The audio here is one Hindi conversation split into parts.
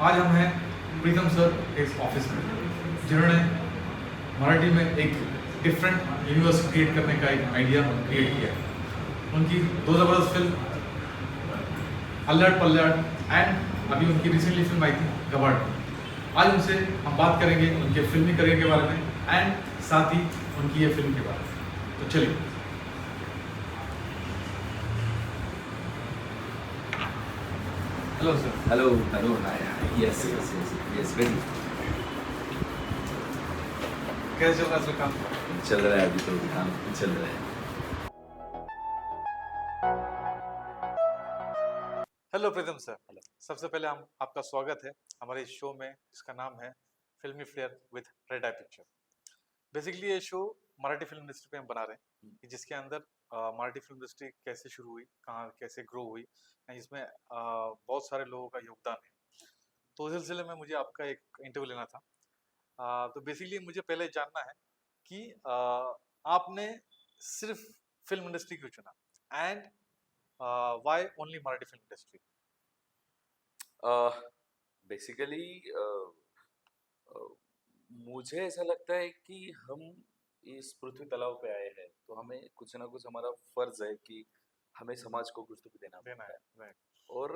आज हम हैं प्रीतम सर के ऑफिस में, जिन्होंने मराठी में एक डिफरेंट यूनिवर्स क्रिएट करने का एक आइडिया क्रिएट किया है। उनकी दो ज़बरदस्त फिल्म अल्लड़ पल्लड़ एंड अभी उनकी रिसेंटली फिल्म आई थी गबाड़। आज उनसे हम बात करेंगे उनके फिल्मी करियर के बारे में एंड साथ ही उनकी ये फिल्म के बारे में। तो चलिए। Hello sir. Hello hello yes yes yes yes very कैसे चल रहा है सर काम? चल रहा है, अभी तो काम चल रहा है। हेलो प्रीतम सर। सबसे पहले हम आपका स्वागत है हमारे इस शो में, इसका नाम है filmy flair with red eye picture. Basically ये शो मराठी फिल्म इंडस्ट्री पे हम बना रहे हैं कि जिसके अंदर मराठी फिल्म इंडस्ट्री कैसे शुरू हुई, कहाँ कैसे ग्रो हुई, and इसमें बहुत सारे लोगों का योगदान है। तो उस सिलसिले में मुझे आपका एक इंटरव्यू लेना था। तो बेसिकली मुझे पहले जानना है कि आपने सिर्फ फिल्म इंडस्ट्री क्यों चुना and why only Marathi film industry? Basically मुझे ऐसा लगता है कि हम इस पृथ्वी तलाव पे आए हैं, तो हमें कुछ ना कुछ हमारा फर्ज है कि हमें समाज को कुछ तो भी देना देना पड़ता है, है। राइट। और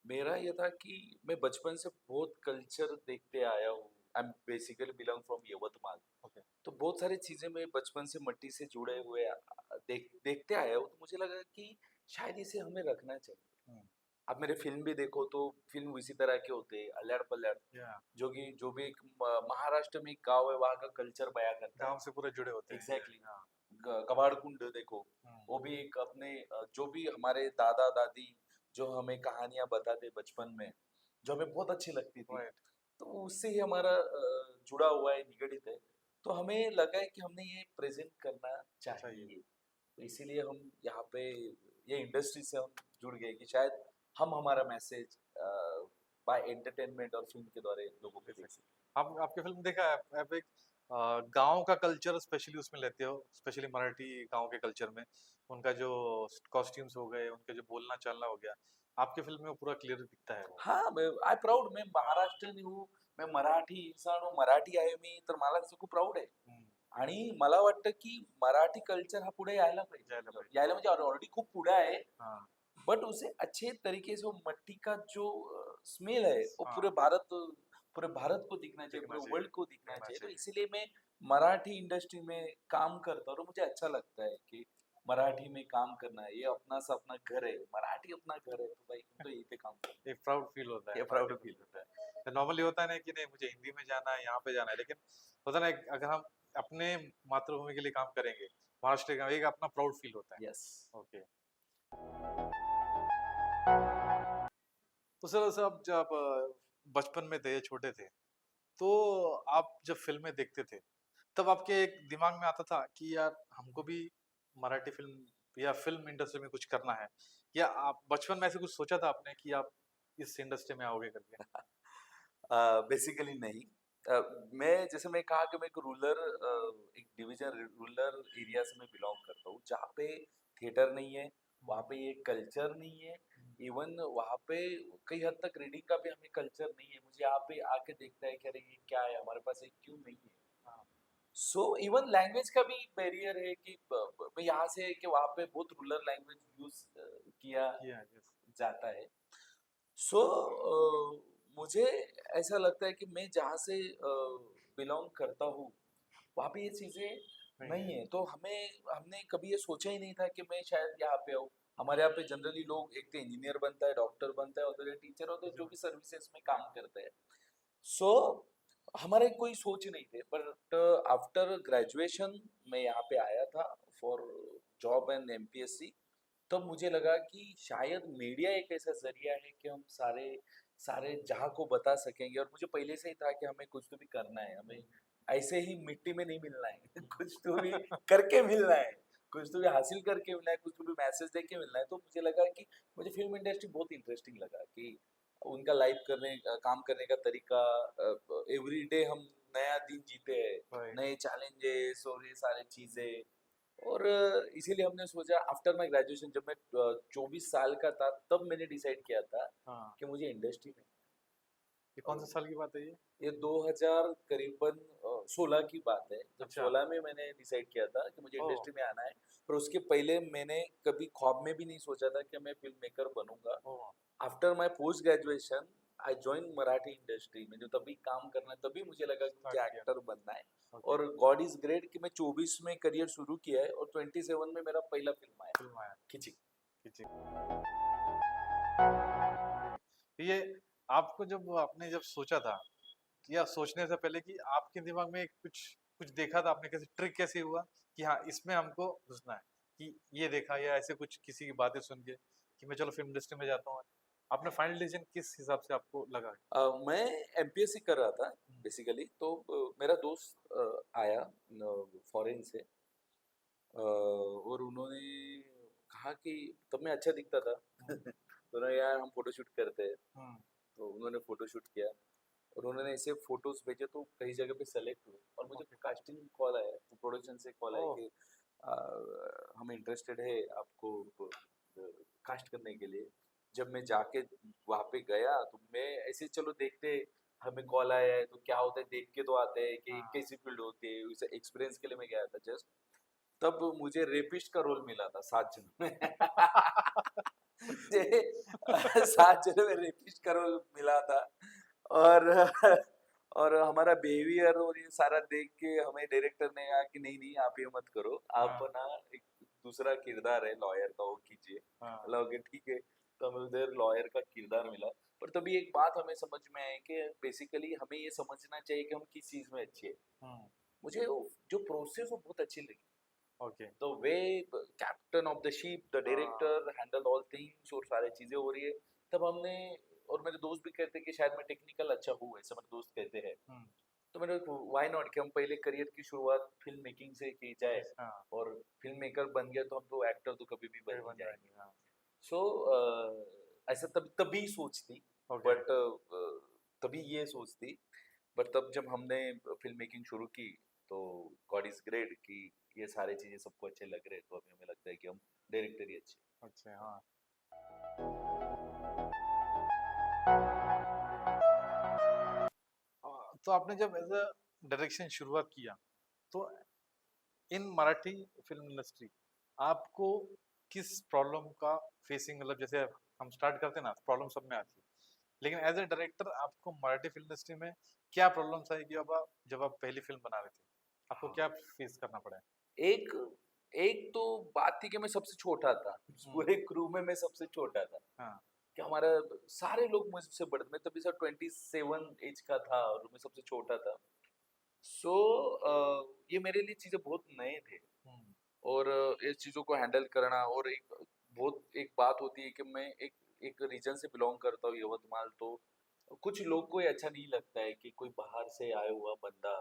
मेरा ये था कि मैं बचपन से बहुत कल्चर देखते आया हूँ। I am basically belong from Yavatmal. Okay. तो बहुत सारी चीजें मैं बचपन से मट्टी से जुड़े हुए देखते आया हूँ, तो मुझे लगा कि शायद इसे हमें रखना चाहिए। आप मेरे फिल्म भी देखो तो फिल्म इसी तरह के होते हैं, अल्लड़ पल्लड़, या जो भी एक महाराष्ट्र में एक गाँव है, वहाँ का कल्चर बयां करता है। गांव से पूरे जुड़े होते हैं। एग्जैक्टली। हाँ। कबाड़ कुंड देखो, हम्म, वो भी एक अपने जो भी हमारे दादा दादी जो हमें कहानियां बताते बचपन में, जो हमें बहुत अच्छी लगती थी, राइट। तो उससे ही हमारा जुड़ा हुआ है, निगड़ित है। तो हमें लगा है कि हमने ये प्रेजेंट करना चाहिए। चाहिए। तो इसीलिए हम यहाँ पे ये इंडस्ट्री से हम जुड़ गए कि शायद हम हमारा मैसेज बाय एंटरटेनमेंट और फिल्म के द्वारा लोगों को दे दे सकते। सकें। आप आपकी फिल्म देखा है, आप एक गांव का कल्चर स्पेशली उसमें लेते हो, स्पेशली मराठी गांव के कल्चर में उनका जो कॉस्ट्यूम्स हो गए, उनके जो बोलना चालना हो गया, आपकी फिल्म में वो पूरा क्लियर दिखता है वो। हां, आय प्राउड. मैं महाराष्ट्रीयन हूँ, मैं मराठी इंसान हूँ, मराठी आहे मी, तर मला त्याचं खूप प्राउड आहे. हम्म, आणि मला वाटतं की मराठी कल्चर हा पुढे यायला पाहिजे. जायला पाहिजे। यायला म्हणजे ऑलरेडी खूप पुढे आहे, हाँ। बट उसे अच्छे तरीके से वो मट्टी का जो स्मेल है, वो हाँ, पूरे भारत को दिखना चाहिए, दिखना पूरे चाहिए। वर्ल्ड को दिखना दिखना चाहिए। तो चाहिए। इसीलिए मैं मराठी इंडस्ट्री में काम करता हूँ और मुझे अच्छा लगता है कि मराठी में काम करना है। ये अपना सा अपना घर है, मराठी अपना घर है, तो भाई हम तो यहीं पे काम करते एक प्राउड फील होता हैं। है ये मराठी प्राउड फिल्म फील में। होता है। नॉर्मली होता है ना कि नहीं मुझे हिंदी में जाना है, यहाँ पे जाना है, लेकिन होता है ना अगर हम अपने मातृभूमि के लिए काम करेंगे, महाराष्ट्र का एक अपना प्राउड फील होता है। यस। ओके। तो सर सर आप जब बचपन में थे, छोटे थे, तो आप जब फिल्में देखते थे, तब आपके एक दिमाग में आता था कि यार हमको भी मराठी फिल्म या फिल्म इंडस्ट्री में कुछ करना है, या आप बचपन में ऐसे कुछ सोचा था आपने कि आप इस इंडस्ट्री में आओगे करके? बेसिकली नहीं। अ, मैं जैसे मैं कहा कि मैं एक डिवीजन रूरल एरिया से मैं बिलोंग करता हूँ, जहाँ पे थिएटर नहीं है, वहाँ पे ये कल्चर नहीं है। इवन वहाँ पे कई हद तक रीडिंग का भी हमें कल्चर नहीं है। मुझे यहाँ पे आके देखता है कि अरे ये क्या है, हमारे पास ये क्यों नहीं है। हाँ। सो इवन लैंग्वेज का भी बैरियर है कि मैं यहाँ से कि वहाँ पे बहुत रूरल लैंग्वेज यूज किया किया, यस। जाता है। सो मुझे ऐसा लगता है कि मैं जहाँ से बिलोंग करता हूँ, वहाँ पे ये चीजें नहीं है। नहीं है। तो हमने कभी ये सोचा ही नहीं था कि मैं शायद यहाँ पे आऊँ। हमारे यहाँ पे जनरली लोग एक तो इंजीनियर बनता है, डॉक्टर बनता है, और टीचर होते हैं, जो भी सर्विसेज में काम करते हैं। सो हमारे कोई सोच नहीं थे, बट आफ्टर ग्रेजुएशन मैं यहाँ पे आया था फॉर जॉब एंड एमपीएससी। तब मुझे लगा कि शायद मीडिया एक ऐसा जरिया है कि हम सारे सारे जहाँ को बता सकेंगे। और मुझे पहले से ही था कि हमें कुछ तो भी करना है, हमें ऐसे ही मिट्टी में नहीं मिलना है कुछ तो भी करके मिलना है, कुछ तो भी हासिल करके मिलना है, कुछ तो भी मैसेज दे के मिलना है। तो मुझे लगा कि मुझे फिल्म इंडस्ट्री बहुत इंटरेस्टिंग लगा कि उनका लाइव काम करने का तरीका, एवरी डे हम नया दिन जीते हैं, राइट। नए चैलेंजेस और ये सारी चीजें। और इसीलिए हमने सोचा आफ्टर माय ग्रेजुएशन जब मैं 24 साल का था तब मैंने डिसाइड किया था हाँ, कि मुझे इंडस्ट्री में ये कौन से साल की बात है ये? ये 2000 करीबन 16 की बात है जब अच्छा। 16 में मैंने डिसाइड किया था कि मुझे ओह! इंडस्ट्री में आना है पर उसके पहले मैंने कभी ख्वाब में भी नहीं सोचा था कि मैं फिल्म मेकर बनूंगा oh! After my post graduation I join Marathi industry में जो तभी काम करना है तभी मुझे लगा कि स्टार्ट मुझे किया। एक्टर बनना है ओके, और गॉड इज ग्रेट कि मैं 24 में करियर शुरू किया है और 27 में मेरा पहला फिल्म आया फ़िल्म आया। खिची जी। ये आपको जब आपने जब सोचा था या सोचने से पहले कि आपके दिमाग में कुछ कुछ देखा था आपने कैसे ट्रिक कैसे हुआ कि हाँ इसमें हमको घुसना है कि ये देखा या ऐसे कुछ किसी की बातें सुन के कि मैं चलो फिल्म इंडस्ट्री में जाता हूँ आपने फाइनल डिसीजन किस हिसाब से आपको लगा? मैं एमपीएससी कर रहा था हम्म, बेसिकली तो मेरा दोस्त आया फॉरेन से और उन्होंने कहा कि तब मैं अच्छा दिखता था हम्म, तो उन्होंने यार हम फोटोशूट करते हैं हम्म, तो उन्होंने फोटोशूट किया और उन्होंने ऐसे फोटोज भेजे तो कई जगह पे सेलेक्ट हुए और मुझे ओके। कास्टिंग कॉल आया प्रोडक्शन से कॉल आया ओह! कि आ, हम इंटरेस्टेड है आपको कास्ट करने के लिए जब मैं जाके वहाँ पे गया तो मैं ऐसे चलो देखते हमें कॉल आया है तो क्या होता है देख के तो आते हैं कि हाँ। कैसी फील्ड होती है उसे एक्सपीरियंस के लिए मैं गया था जस्ट तब मुझे रेपिस्ट का रोल मिला था 7 जन में मुझे 7 जन में रेपिस्ट का रोल मिला था और और हमारा बिहेवियर और ये सारा देख के हमें डायरेक्टर ने कहा कि नहीं नहीं आप ये मत करो आप हाँ, ना एक दूसरा किरदार है लॉयर का वो कीजिए हाँ, बोला ओके ठीक है तो हमें उधर लॉयर का किरदार मिला पर तभी एक बात हमें समझ में आई कि बेसिकली हमें ये समझना चाहिए कि हम किस चीज में अच्छे हैं हम्म, मुझे वो जो प्रोसेस वो बहुत अच्छी लगी okay. The way captain of the ship the हाँ, डायरेक्टर हैंडल ऑल थिंग्स और सारी चीजें हो रही है तब हमने और मेरे दोस्त भी कहते हैं कि शायद मैं टेक्निकल अच्छा हूँ ऐसा मेरे दोस्त कहते हैं हम्म, तो मैंने व्हाई नॉट कि हम पहले करियर की शुरुआत फिल्म मेकिंग से की जाए हाँ, और फिल्म मेकर बन गया तो हम तो एक्टर तो कभी भी फिर बन ही बन जाएंगे जाएंगे हाँ। सो ऐसा तभी सोच थी ओके। बट तभी ये सोच थी बट तब जब हमने फिल्म मेकिंग शुरू की तो गॉड इज ग्रेट कि ये सारी चीजें सबको अच्छे लग रहे हैं तो अभी हमें लगता है कि हम डायरेक्टर ही अच्छे अच्छा हाँ। तो आपने जब एज अ डायरेक्शन शुरुआत किया तो इन मराठी फिल्म इंडस्ट्री आपको किस प्रॉब्लम का फेसिंग मतलब जैसे हम स्टार्ट करते हैं ना प्रॉब्लम सब में आती है लेकिन एज ए डायरेक्टर आपको मराठी फिल्म इंडस्ट्री में क्या प्रॉब्लम्स आई कि अब जब आप पहली फिल्म बना रहे थे आपको हाँ क्या फेस करना पड़ा है? एक एक तो बात थी कि मैं सबसे छोटा था हम्म, पूरे क्रू में मैं सबसे छोटा था हाँ। कि हमारा सारे लोग मुझसे बड़े मैं तभी सर 27 एज का था और मैं सबसे छोटा था सो ये मेरे लिए चीजें बहुत नए थे हम्म, और इस चीजों को हैंडल करना और एक बात होती है कि मैं एक रीजन से बिलोंग करता हूँ यवतमाल तो कुछ लोग को ये अच्छा नहीं लगता है कि कोई बाहर से आया हुआ बंदा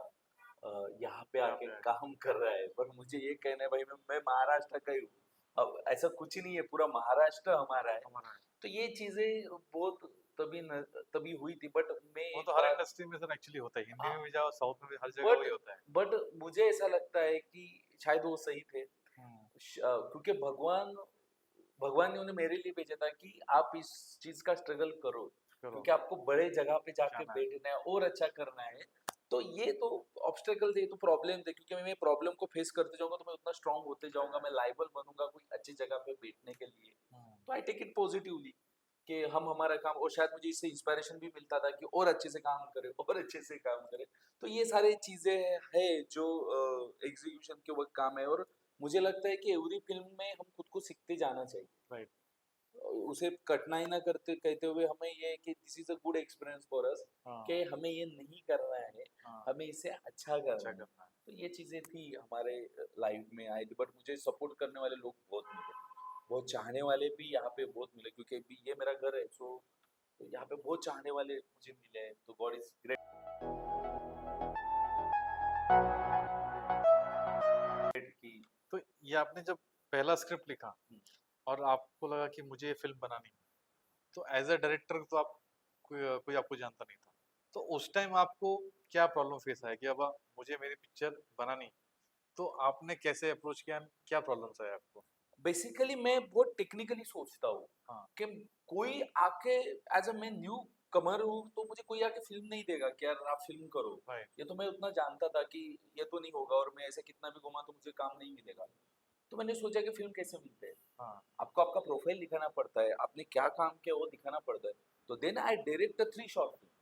यहाँ पे यहाँ आके पे आए काम कर रहा है पर मुझे ये कहना है भाई मैं महाराष्ट्र का ही हूँ अब ऐसा कुछ ही नहीं है पूरा महाराष्ट्र हमारा है हमारा है। तो ये चीजें बहुत तभी हुई थी बट मैं वो एक तो हर बात इंडस्ट्री में सर एक्चुअली होता है हिंदी में भी जाओ साउथ में भी हर जगह बट वही होता है। बट मुझे ऐसा लगता है कि शायद वो सही थे हम्म, क्योंकि भगवान भगवान ने उन्हें मेरे लिए भेजा था कि आप इस चीज का स्ट्रगल करो चलो क्योंकि आपको बड़े जगह पे जाके जाना है। बैठना है और अच्छा करना है तो ये तो ऑब्स्टेकल थे ये तो प्रॉब्लम थे क्योंकि मैं प्रॉब्लम को फेस करते जाऊंगा तो मैं उतना स्ट्रांग होते जाऊंगा मैं लाइबल बनूंगा कोई अच्छी जगह पे बैठने के लिए हम्म, तो आई टेक इट पॉजिटिवली कि हम हमारा काम और शायद मुझे इससे इंस्पायरेशन भी मिलता था कि और अच्छे से काम करे और अच्छे से काम करे तो ये सारी चीजें है जो एग्जीक्यूशन के वक्त काम है और मुझे लगता है कि एवरी फिल्म में हम खुद को सीखते जाना चाहिए राइट। उसे कठिनाई ना करते कहते हुए हमें ये है कि this is a good experience for us कि हाँ, हमें ये नहीं करना है हाँ, हमें इसे अच्छा अच्छा करना है करना है। तो ये चीजें थी हमारे लाइफ में आई थी बट मुझे सपोर्ट करने वाले लोग बहुत मिले बहुत चाहने वाले भी यहाँ पे बहुत मिले क्योंकि अभी ये मेरा घर है सो तो यहाँ पे बहुत चाहने वाले मुझे मिले तो गॉड इज ग्रेट की तो ये आपने जब पहला स्क्रिप्ट लिखा और आपको लगा कि मुझे ये फिल्म बनानी है तो एज अ डायरेक्टर तो आप कोई आपको जानता नहीं था तो उस टाइम आपको क्या प्रॉब्लम फेस आया कि अब मुझे मेरी पिक्चर बनानी है, तो आपने कैसे अप्रोच किया, क्या प्रॉब्लम्स आए आपको? बेसिकली मैं बहुत टेक्निकली सोचता हूँ हाँ, कि कोई आके एज अ मैं न्यू कमर हूँ तो मुझे कोई आके फिल्म नहीं देगा कि यार आप फिल्म करो। राइट, ये तो मैं उतना जानता था कि ये तो नहीं होगा और मैं ऐसे कितना भी घुमा तो मुझे काम नहीं मिलेगा। तो मैंने सोचा कि फिल्म कैसे मिलते हैं। हाँ, आपको आपका प्रोफाइल दिखाना पड़ता है, आपने क्या काम किया वो दिखाना पड़ता है। तो then I direct 3 short film.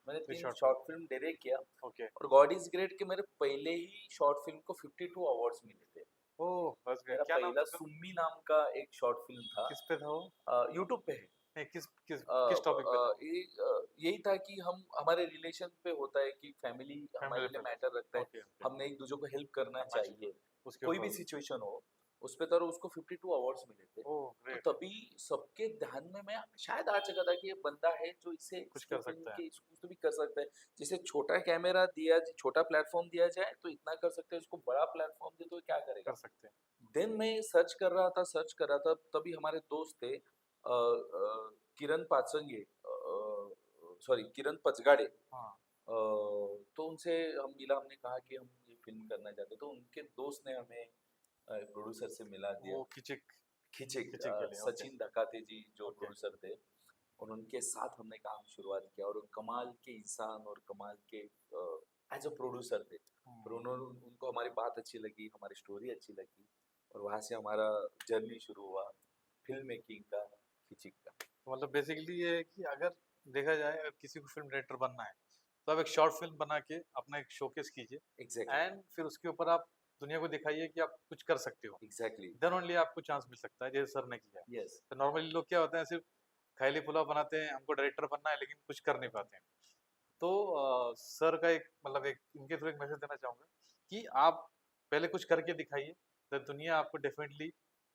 मैंने 3 3 short film, short film direct किया ओके। और गॉड इज ग्रेट कि मेरे पहले ही शॉर्ट फिल्म को 52 अवार्ड्स मिले थे। ओह! That's great. मेरा क्या नाम पहला था फिल्म? सुम्मी नाम का एक शॉर्ट फिल्म था। किस पे था वो? यूट्यूब पे है। नहीं, किस किस किस टॉपिक पे था वो? यही था कि हम हमारे रिलेशन पे होता है कि फैमिली फैमिली हमारे लिए फिल्म, मैटर रखता है। ओके, ओके, हमने एक दूसरे को हेल्प करना करना चाहिए, चाहिए, उसके कोई भी ऊपर। सिचुएशन हो। उस पे तो उसको 52 अवार्ड्स मिले थे। ओह! तो ग्रेट, तभी सबके ध्यान में मैं शायद आ चुका था कि ये बंदा है जो इसे कुछ इसके कर फिल्म सकता है, के इसको कुछ तो भी कर सकता है। जिसे छोटा कैमरा दिया, छोटा प्लेटफॉर्म दिया जाए तो इतना कर सकते हैं, उसको बड़ा प्लेटफॉर्म दे तो ये क्या कर करेगा। सकते हैं। देन मैं सर्च कर रहा था तभी हमारे दोस्त थे किरण पाचंगे, सॉरी किरण पचगाड़े। हाँ, तो उनसे हम मिला, हमने कहा कि हम ये फिल्म करना चाहते हैं। तो उनके दोस्त ने हमें प्रोड्यूसर से मिला दिया। वो खिचिक खिचिक खिचिक के लिए, ओके, सचिन धकाते जी जो ओके। प्रोड्यूसर थे, और उनके साथ हमने काम शुरुआत किया और कमाल के इंसान और कमाल के एज अ प्रोड्यूसर थे। फिर हुँ, उन्होंने उनको हमारी बात अच्छी लगी, हमारी स्टोरी अच्छी लगी और वहाँ से हमारा जर्नी शुरू हुआ फिल्म मेकिंग का, खिचिक का। तो मतलब बेसिकली ये है कि अगर देखा जाए, अगर किसी को फ़िल्म डायरेक्टर बनना है, तो आप एक शॉर्ट फ़िल्म बना के अपना एक शोकेस कीजिए एग्जैक्टली, एंड फिर उसके ऊपर आप दुनिया को दिखाइए कि आप कुछ कर सकते हो। एग्जैक्टली, देन ओनली आपको चांस मिल सकता है, जैसे सर ने किया है। यस, तो नॉर्मली लोग क्या होते हैं, सिर्फ़ खैली पुलाव बनाते हैं, हमको डायरेक्टर बनना है लेकिन कुछ कर नहीं पाते हैं। तो सर का एक मतलब एक इनके थ्रू एक मैसेज देना चाहूँगा कि आप पहले कुछ करके दिखाइए, तो दुनिया आपको डेफ़िनेटली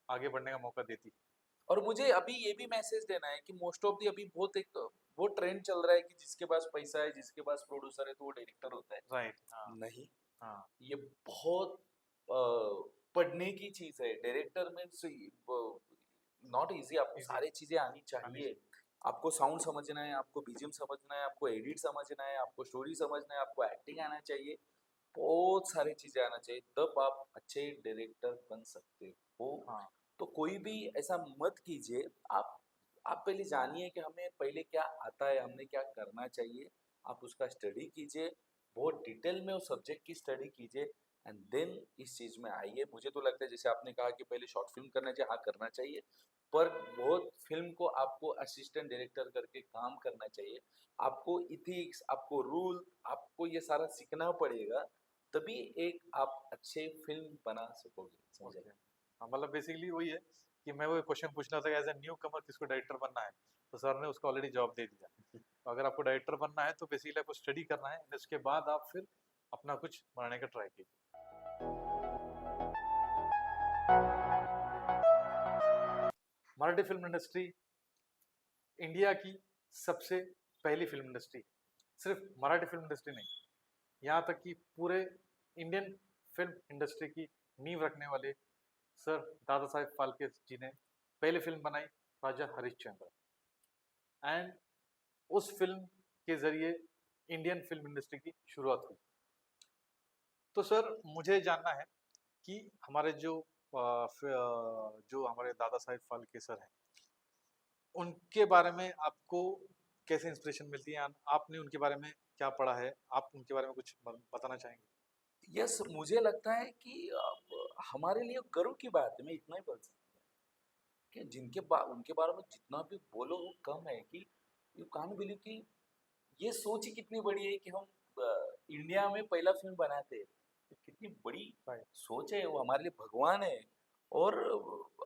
आगे बढ़ने का मौका देती है। और मुझे अभी ये भी मैसेज देना है कि मोस्ट ऑफ दी अभी बहुत ट्रेंड चल रहा है कि जिसके पास पैसा है, जिसके पास प्रोड्यूसर है तो वो डायरेक्टर होता है। राइट, हाँ, नहीं, हाँ, ये बहुत पढ़ने की चीज है। डायरेक्टर मीन्स नॉट इजी, आपको ईज़ी सारी चीजें आनी आनी चाहिए। चाहिए। आपको साउंड समझना है, आपको बीजीएम समझना है, आपको एडिट समझना है, आपको स्टोरी समझना है, आपको एक्टिंग आना चाहिए, बहुत सारी चीजें आना चाहिए, तब आप अच्छे डायरेक्टर बन सकते हो। हाँ, तो कोई भी ऐसा मत कीजिए। आप आप पहले जानिए कि हमें पहले क्या आता है, हमने क्या करना चाहिए। आप उसका स्टडी कीजिए, बहुत डिटेल में उस सब्जेक्ट की स्टडी कीजिए एंड देन इस चीज में आइए। मुझे तो लगता है जैसे आपने कहा कि पहले शॉर्ट फिल्म करना चाहिए, हाँ करना चाहिए, पर बहुत फिल्म को आपको असिस्टेंट डायरेक्टर करके काम करना चाहिए। आपको इथिक्स, आपको रूल, आपको ये सारा सीखना पड़ेगा, तभी एक आप अच्छे फिल्म बना सकोगे, समझे। ओके। हाँ, मतलब बेसिकली वही है कि मैं वो क्वेश्चन पूछना था कि एज़ अ न्यूकमर किसको डायरेक्टर बनना है? तो सर ने उसका ऑलरेडी जवाब दे दिया। तो अगर आपको डायरेक्टर बनना है तो बेसिकली आपको स्टडी करना है, उसके बाद आप फिर अपना कुछ बनाने का ट्राई कीजिए। मराठी फ़िल्म इंडस्ट्री इंडिया की सबसे पहली फ़िल्म इंडस्ट्री है। सिर्फ़ मराठी फ़िल्म इंडस्ट्री नहीं, यहाँ तक कि पूरे इंडियन फ़िल्म इंडस्ट्री की नींव रखने वाले सर दादा साहेब फाल्के जी ने पहली फ़िल्म बनाई राजा हरिश्चंद्र एंड उस फ़िल्म के ज़रिए इंडियन फ़िल्म इंडस्ट्री की शुरुआत हुई। तो सर मुझे जानना है कि हमारे जो हमारे दादा साहेब फाल्के सर हैं, उनके बारे में आपको कैसे इंस्पिरेशन मिलती है? आपने उनके बारे में क्या पढ़ा है? आप उनके बारे में कुछ बताना चाहेंगे? यस, मुझे लगता है कि हमारे लिए गर्व की बात है, मैं इतना ही बोल सकता हूँ कि उनके बारे में जितना भी बोलो वो कम है। कि यू कांट बिलीव कि ये सोच ही कितनी बड़ी है कि हम इंडिया में पहला फिल्म बनाते हैं। तो कितनी बड़ी राइट, सोच है, वो हमारे लिए भगवान है। और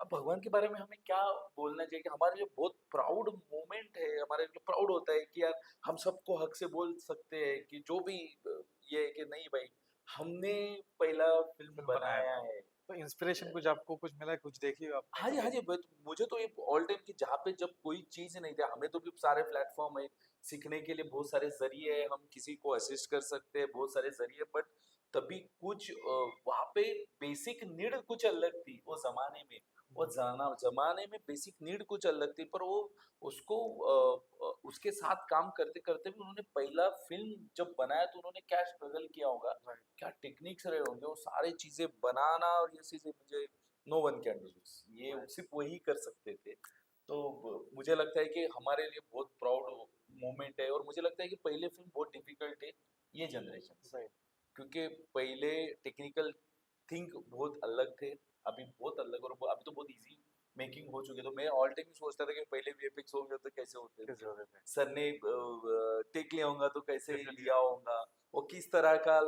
अब भगवान के बारे में हमें क्या बोलना चाहिए कि हमारे लिए बहुत प्राउड मोमेंट है। हमारे लिए प्राउड होता है कि यार हम सबको हक से बोल सकते हैं कि जो भी ये है कि नहीं भाई, हमने पहला फिल्म फ़िल्म बनाया बनाया था। है। तो इंस्पिरेशन कुछ आपको कुछ मिला है? कुछ देखी हो आपने हाँ जी, हाँ कभी? जी, मुझे तो ये ऑल टाइम कि जहाँ पे जब कोई चीज़ नहीं थी, हमें तो भी सारे प्लेटफ़ॉर्म है, सीखने के लिए बहुत सारे ज़रिए हैं, हम किसी को असिस्ट कर सकते हैं, बहुत सारे ज़रिए। बट तभी कुछ वहाँ पे बेसिक नीड कुछ अलग थी वो ज़माने में। वो ज़माने में बेसिक नीड कुछ अलग थी, पर वो उसको उसके साथ काम करते करते भी उन्होंने पहला फिल्म जब बनाया तो उन्होंने क्या स्ट्रगल किया होगा, राइट। क्या टेक्निक्स रहे होंगे, वो सारी चीजें बनाना और ये चीजें मुझे no one can do this, ये राइट। सिर्फ वही कर सकते थे। तो मुझे लगता है कि हमारे लिए बहुत प्राउड मोमेंट है, और मुझे लगता है कि पहले फिल्म बहुत डिफिकल्ट है ये जनरेशन से, राइट। क्योंकि पहले टेक्निकल थिंक बहुत अलग थे, अभी बहुत अलग, और अभी तो बहुत इजी मेकिंग हो चुकी है। तो मैं ऑल टाइम सोचता था कि पहले वीएफएक्स होंगे तो कैसे होते कैसे थे, होते थे? सर ने टेक लिया होगा तो कैसे डेफिनेटली। लिया होगा, वो किस तरह का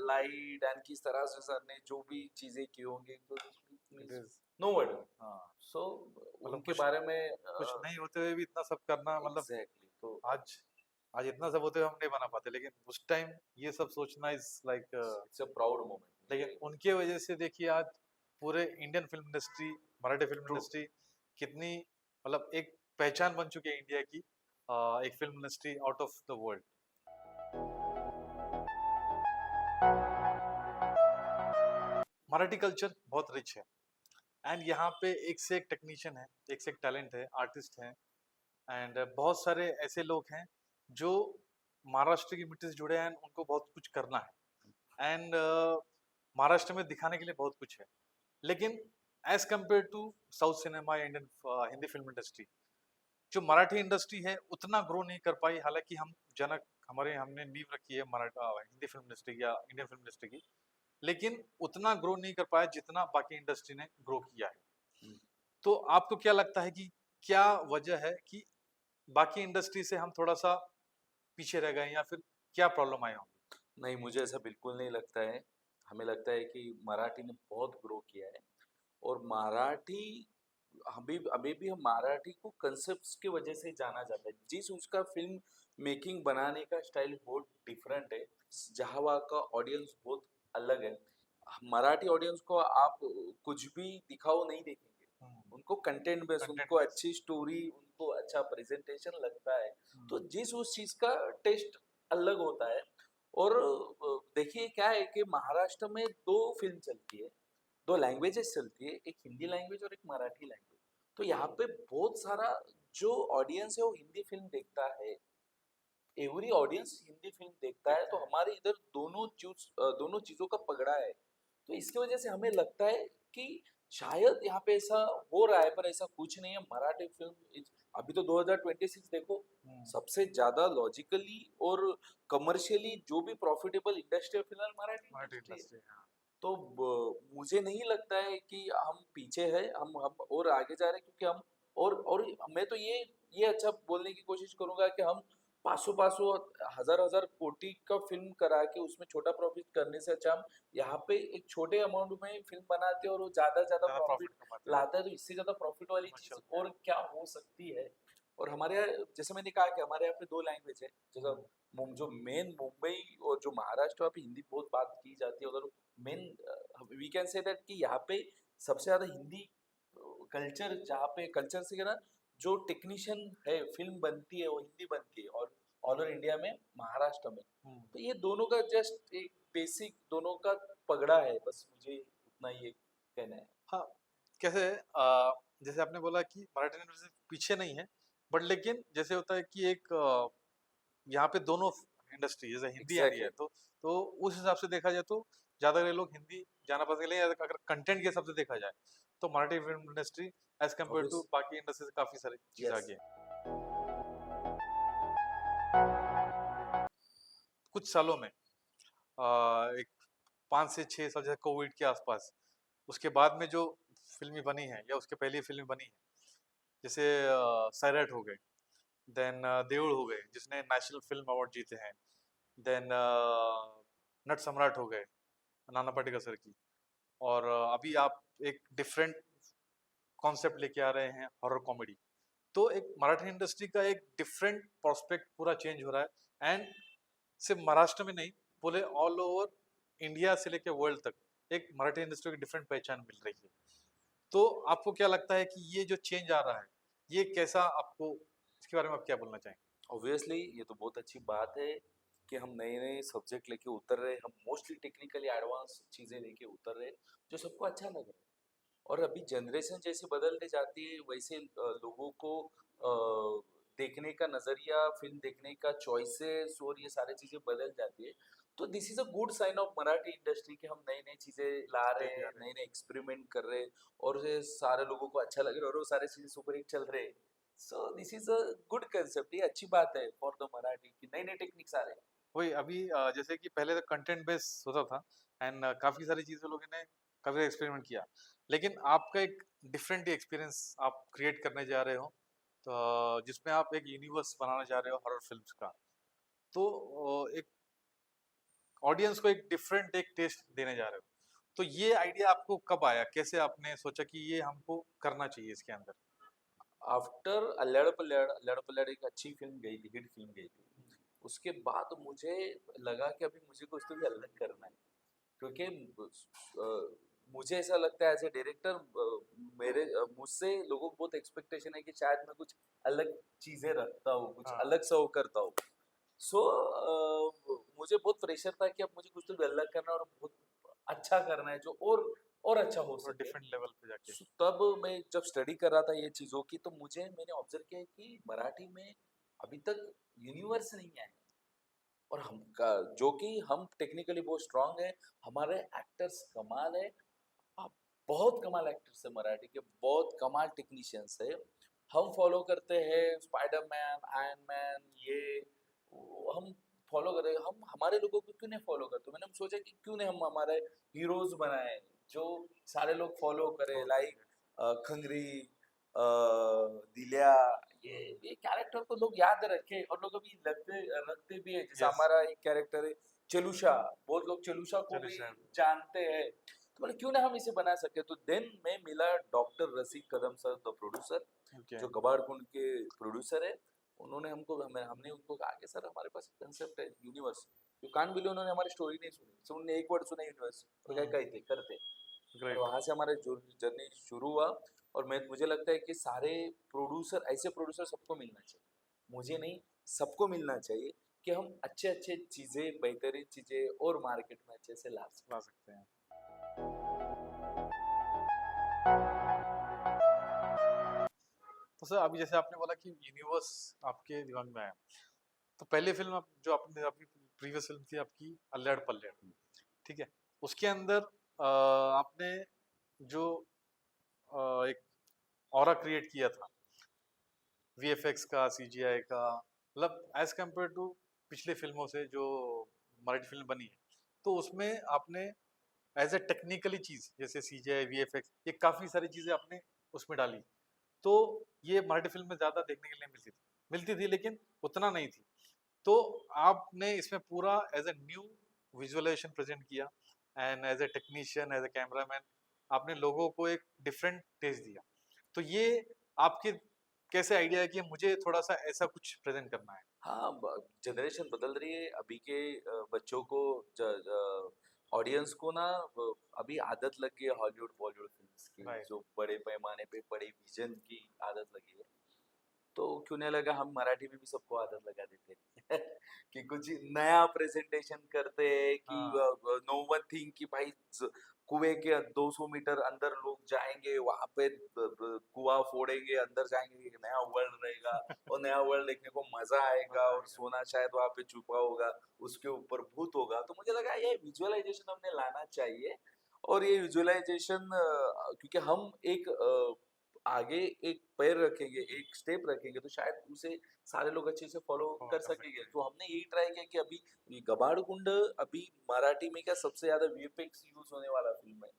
लाइट एंड किस तरह से सर ने जो भी चीजें की होंगी, तो इट इज नो वर्ड। हाँ, सो मतलब उनके बारे में कुछ नहीं होते हुए भी इतना सब करना, मतलब एग्जैक्टली, तो आज आज इतना सब होते हुए हम नहीं बना पाते, लेकिन उस टाइम ये सब सोचना is like it's a proud लेकिन मोमेंट। उनके वजह से देखिए आज पूरे Indian film industry, Marathi film true. Industry कितनी मतलब एक पहचान बन चुकी है इंडिया की, एक film industry out of the world. Marathi culture बहुत रिच है, एंड यहाँ पे एक से एक टेक्नीशियन है, एक से एक टैलेंट है, आर्टिस्ट हैं, एंड बहुत सारे ऐसे लोग हैं जो महाराष्ट्र की मिट्टी से जुड़े हैं and उनको बहुत कुछ करना है, एंड महाराष्ट्र में दिखाने के लिए बहुत कुछ है, लेकिन as compared to south cinema या इंडियन हिंदी फिल्म इंडस्ट्री, जो मराठी इंडस्ट्री है उतना ग्रो नहीं कर पाई। हालांकि हम जनक हमारे हमने नींव रखी है मराठा हिंदी फिल्म इंडस्ट्री या इंडियन फिल्म इंडस्ट्री की, लेकिन उतना ग्रो नहीं कर पाया जितना बाकी इंडस्ट्री ने ग्रो किया है। तो आपको क्या लगता है कि क्या वजह है कि बाकी इंडस्ट्री से हम थोड़ा सा पीछे रह गए, या फिर क्या प्रॉब्लम आए होंगे? नहीं, मुझे ऐसा बिल्कुल नहीं लगता है। हमें लगता है कि मराठी ने बहुत ग्रो किया है, और मराठी अभी अभी भी हम मराठी को कंसेप्ट्स की वजह से जाना जाता है। जिस उसका फिल्म मेकिंग बनाने का स्टाइल बहुत डिफरेंट है, जहाँ वहाँ का ऑडियंस बहुत अलग है। मराठी ऑडियंस को आप कुछ भी दिखाओ नहीं देखेंगे, उनको कंटेंट बेस, कंटेंट उनको बेस। अच्छी स्टोरी, उनको अच्छा प्रेजेंटेशन लगता है। तो जिस उस चीज का टेस्ट अलग होता है। और देखिए क्या है कि महाराष्ट्र में दो फिल्म चलती है, दो लैंग्वेजेस चलती है, एक हिंदी लैंग्वेज और एक मराठी लैंग्वेज। तो यहाँ पे बहुत सारा जो ऑडियंस है वो हिंदी फिल्म देखता है, एवरी ऑडियंस हिंदी फिल्म देखता है, देखते तो हैं। हमारे इधर दोनों चीजों का पगड़ा है। तो इसकी वजह से हमें लगता है कि शायद यहाँ पे ऐसा हो रहा है, पर ऐसा कुछ नहीं है। मराठी फिल्म अभी तो 2026 देखो, सबसे ज्यादा लॉजिकली और कमर्शियली जो भी प्रॉफिटेबल इंडस्ट्री है फिलहाल मराठी मराठी इंडस्ट्री है। इंडस्ट्री, हाँ। तो मुझे नहीं लगता है कि हम पीछे हैं, हम और आगे जा रहे हैं, क्योंकि हम और मैं तो ये अच्छा बोलने की कोशिश करूंगा कि हम 500 हजार हजार कोटी का फिल्म करा के उसमें छोटा प्रॉफिट करने से अच्छा हम यहाँ पे एक छोटे अमाउंट में फिल्म बनाते हैं और वो ज्यादा ज्यादा ज्यादा प्रॉफिट प्रॉफिट कमाते हैं। लाता है। तो इससे ज्यादा प्रॉफिट वाली चीज कमर्शियल। और क्या हो सकती है। और हमारे यहाँ, जैसे मैंने कहा कि हमारे यहाँ पे दो लैंग्वेज है, जैसा जो मेन मुंबई और जो महाराष्ट्र, वहाँ पे हिंदी बहुत बात की जाती है। उधर मेन वी कैन से दैट कि यहाँ पे सबसे ज्यादा हिंदी कल्चर, जहाँ पे कल्चर से क्या ना, जो टेक्नीशियन है फिल्म बनती है वो हिंदी बनती है, और ऑल ओवर इंडिया में महाराष्ट्र में। तो ये दोनों का जस्ट एक बेसिक दोनों का पगड़ा है, बस मुझे उतना ही एक कहना है। हाँ, कैसे जैसे आपने बोला कि मराठी यूनिवर्सिटी पीछे नहीं है, बट लेकिन जैसे होता है कि एक यहाँ पे दोनों इंडस्ट्री जैसे हिंदी आ रही है, एग्जैक्टली। तो उस हिसाब से देखा जाए तो ज्यादा लोग हिंदी जाना पसंद करेंगे। अगर कंटेंट के हिसाब से देखा जाए तो Marathi film industry as compared to obvious. बाकी इंडस्ट्री से काफी सारी चीज यस। आगे है। कुछ सालों में एक 5 से 6 साल जैसे कोविड के आसपास, उसके बाद में जो फिल्में बनी हैं या उसके पहले फिल्में बनी हैं, जैसे सैराट हो गए, देन देउल हो गए जिसने नेशनल फिल्म अवार्ड जीते हैं, देन नट सम्राट हो गए नाना पाटेकर सर की, और अभी आप एक डिफरेंट कॉन्सेप्ट लेके आ रहे हैं हॉरर कॉमेडी। तो एक मराठी इंडस्ट्री का एक डिफरेंट प्रोस्पेक्ट पूरा चेंज हो रहा है, एंड सिर्फ महाराष्ट्र में नहीं, पूरे ऑल ओवर इंडिया से लेके वर्ल्ड तक एक मराठी इंडस्ट्री की डिफरेंट पहचान मिल रही है। तो आपको क्या लगता है कि ये जो चेंज आ रहा है, ये कैसा आपको, इसके बारे में आप क्या बोलना चाहेंगे? ऑब्वियसली ये तो बहुत अच्छी बात है कि हम नए नए सब्जेक्ट लेके उतर रहे, हम मोस्टली टेक्निकली एडवांस चीजें लेके उतर रहे, जो सबको अच्छा लग रहा है। और अभी जनरेशन जैसे बदलते जाती है, वैसे लोगों को देखने का नजरिया, फिल्म देखने का चॉइसेस और ये सारी चीजें बदल जाती है। तो this is a good sign of Marathi industry कि हम नई नई चीजें ला रहे लेके आ हैं, रहे नए नए एक्सपेरिमेंट कर रहे हैं और ये सारे लोगों को अच्छा लग रहा है और वो सारे चीजें सुपर हिट चल रहे हैं। So this is a good concept, ये अच्छी बात है फॉर द मराठी कि नए नए टेक्निक्स आ रहे हैं। वही अभी जैसे कि पहले तो कंटेंट बेस होता था एंड काफी सारी चीजें लोगों ने काफी एक्सपेरिमेंट किया, लेकिन आपका एक डिफरेंट एक्सपीरियंस आप क्रिएट करने जा रहे हो, तो जिसमें आप एक यूनिवर्स बनाना चाह रहे हो हॉरर फिल्म्स का। तो एक ऑडियंस को एक डिफरेंट एक टेस्ट देने जा रहे हो। तो ये आइडिया आपको कब आया, कैसे आपने सोचा कि ये हमको करना चाहिए इसके अंदर? आफ्टर अल्लाड़ पल्लाड़ एक अच्छी फिल्म गई थी, हिट फिल्म गई थी। उसके बाद मुझे लगा कि अभी मुझे कुछ तो भी अलग करना है, क्योंकि मुझे ऐसा लगता है एज ए डायरेक्टर मेरे मुझसे लोगों को बहुत एक्सपेक्टेशन है कि शायद मैं कुछ अलग चीजें रखता हूँ, कुछ हाँ, अलग सर्व करता हूँ। सो मुझे बहुत प्रेशर था कि अब मुझे कुछ तो भी अलग करना है और बहुत अच्छा करना है जो और अच्छा हो और सके। डिफरेंट लेवल पे जाके। तब मैं जब स्टडी कर रहा था ये चीज़ों की, तो मैंने ऑब्जर्व किया कि मराठी में अभी तक यूनिवर्स नहीं है और जो कि हम टेक्निकली बहुत स्ट्रांग है, हमारे एक्टर्स कमाल है। आप बहुत कमाल एक्टर्स है मराठी के, बहुत कमाल टेक्नीशियंस है। हम फॉलो करते हैं स्पाइडरमैन, आयरन मैन, ये हम फॉलो कर रहे हैं। हम हमारे लोगों को क्यों नहीं फॉलो करते? मैंने हम सोचा कि क्यों नहीं हम हमारे हीरोज बनाए जो सारे लोग फॉलो करें, फॉलो लाइक करेंगे। खंगरी, दिलिया, ये कैरेक्टर को लोग याद रखे और लोग अभी लगते रखते भी है। जैसे यस। हमारा एक कैरेक्टर है चलुषा, बहुत लोग चलुषा को चलिए भी सर। जानते हैं। तो बोले क्यों ना हम इसे बना सके, तो देन मैं मिला doctor Rasik Kadam sir the producer, okay. जो कबाड़ कुंड के प्रोड्यूसर है। उन्होंने हमने उनको कहा कि सर हमारे पास कंसेप्ट है यूनिवर्स, यू कान बिलीव उन्होंने हमारी स्टोरी नहीं सुनी, तो उन्होंने एक वर्ड सुना यूनिवर्स और क्या कहते करते। और ग्रेट। वहां से हमारा जर्नी शुरू हुआ। और मुझे लगता है कि सारे प्रोड्यूसर, ऐसे प्रोड्यूसर सबको मिलना चाहिए, मुझे नहीं, सबको मिलना चाहिए कि हम अच्छे अच्छे चीजें, बेहतरीन चीजें और मार्केट में अच्छे से ला ला सकें। सकते हैं। तो सर अभी जैसे आपने बोला कि यूनिवर्स आपके दिमाग में आया, तो पहली फिल्म आप जो आपने आपकी प्रीवियस फिल्म थी आपकी अल्लड़ पल्लड़, ठीक है, उसके अंदर आपने जो एक ऑरा क्रिएट किया था वीएफएक्स का, सीजीआई का, मतलब एज कम्पेयर टू पिछली फिल्मों से जो मराठी फिल्म बनी है, तो उसमें आपने एज ए टेक्निकली चीज जैसे सीजीआई, वीएफएक्स, ये काफी सारी चीजें आपने उसमें डाली। तो ये मराठी फिल्म में ज्यादा देखने के लिए मिलती थी लेकिन उतना नहीं थी। तो आपने इसमें पूरा as a new visualisation present किया and as a technician, as a cameraman, आपने लोगों को एक डिफरेंट टेस्ट दिया। तो ये आपके कैसे आइडिया है कि मुझे थोड़ा सा ऐसा कुछ प्रेजेंट करना है? हाँ, जनरेशन बदल रही है अभी के बच्चों को, ऑडियंस को ना अभी आदत लग गई है हॉलीवुड बॉलीवुड फिल्म्स की, राइट। जो बड़े पैमाने पे बड़े विजन की आदत लगी है। तो क्यों नहीं लगा हम मराठी में भी सबको आदत लगा देते हैं कि कुछ नया प्रेजेंटेशन करते हैं कि हाँ। नो वन थिंग कि भाई कुएं के 200 मीटर अंदर लोग जाएंगे, वहां पे कुआं फोड़ेंगे, अंदर जाएंगे, एक नया वर्ल्ड रहेगा और नया वर्ल्ड देखने को मजा आएगा मजा और आएगा। सोना शायद वहां पे छुपा होगा, उसके ऊपर भूत होगा। तो मुझे लगा ये विजुअलाइजेशन हमने लाना चाहिए। और ये विजुअलाइजेशन क्योंकि हम एक आगे एक पैर रखेंगे, एक स्टेप रखेंगे, तो शायद उसे सारे लोग अच्छे से फॉलो फॉलो कर कर सकेंगे। सकते हैं। तो हमने यही ट्राई किया कि अभी ये कबाड़ कुंड अभी मराठी में क्या सबसे ज्यादा वीएफएक्स यूज होने वाला फिल्म है।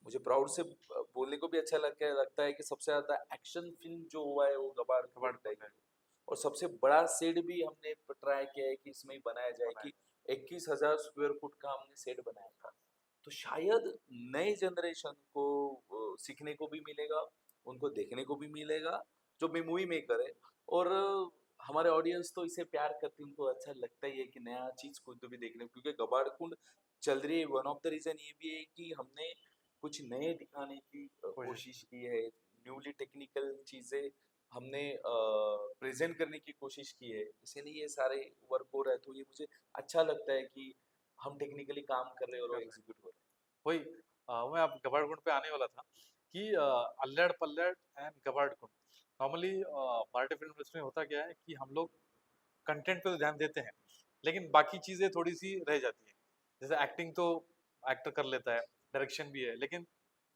मुझे प्राउड से बोलने को भी अच्छा लगता है कि सबसे ज्यादा एक्शन फिल्म जो हुआ है वो कबाड़ कबाड़ कुंड है। कुंड है। और सबसे बड़ा सेट भी हमने ट्राई किया है कि इसमें ही बनाया जाए, बनाया कि 21,000 स्क्वायर फुट का हमने सेट बनाया था। तो शायद नए जनरेशन को सीखने को भी मिलेगा, उनको देखने को भी मिलेगा, जो भी मूवी मेकर है। और हमारे ऑडियंस तो इसे प्यार करती है, उनको अच्छा लगता ही है कि नया चीज को तो भी देखने, क्योंकि कबाड़ कुंड चल रही है। वन ऑफ द रीजन ये भी है कि हमने कुछ नए दिखाने की कोशिश कोशिश की। की है, न्यूली टेक्निकल चीजें हमने प्रेजेंट करने की कोशिश की है, इसीलिए ये सारे वर्क हो रहा है। तो ये मुझे अच्छा लगता है कि हम टेक्निकली काम कर रहे हैं और वो कर रहे हैं। एग्जीक्यूट हो रहा वही मैं आप कबाड़ कुंड पे आने वाला था कि अल्लड़ पल्लड़ एंड कबाड़ कुंड, नॉर्मली मराठी फिल्म इंडस्ट्री में होता क्या है कि हम लोग कंटेंट पे तो ध्यान देते हैं, लेकिन बाकी चीजें थोड़ी सी रह जाती हैं। जैसे एक्टिंग तो एक्टर कर लेता है, डायरेक्शन भी है, लेकिन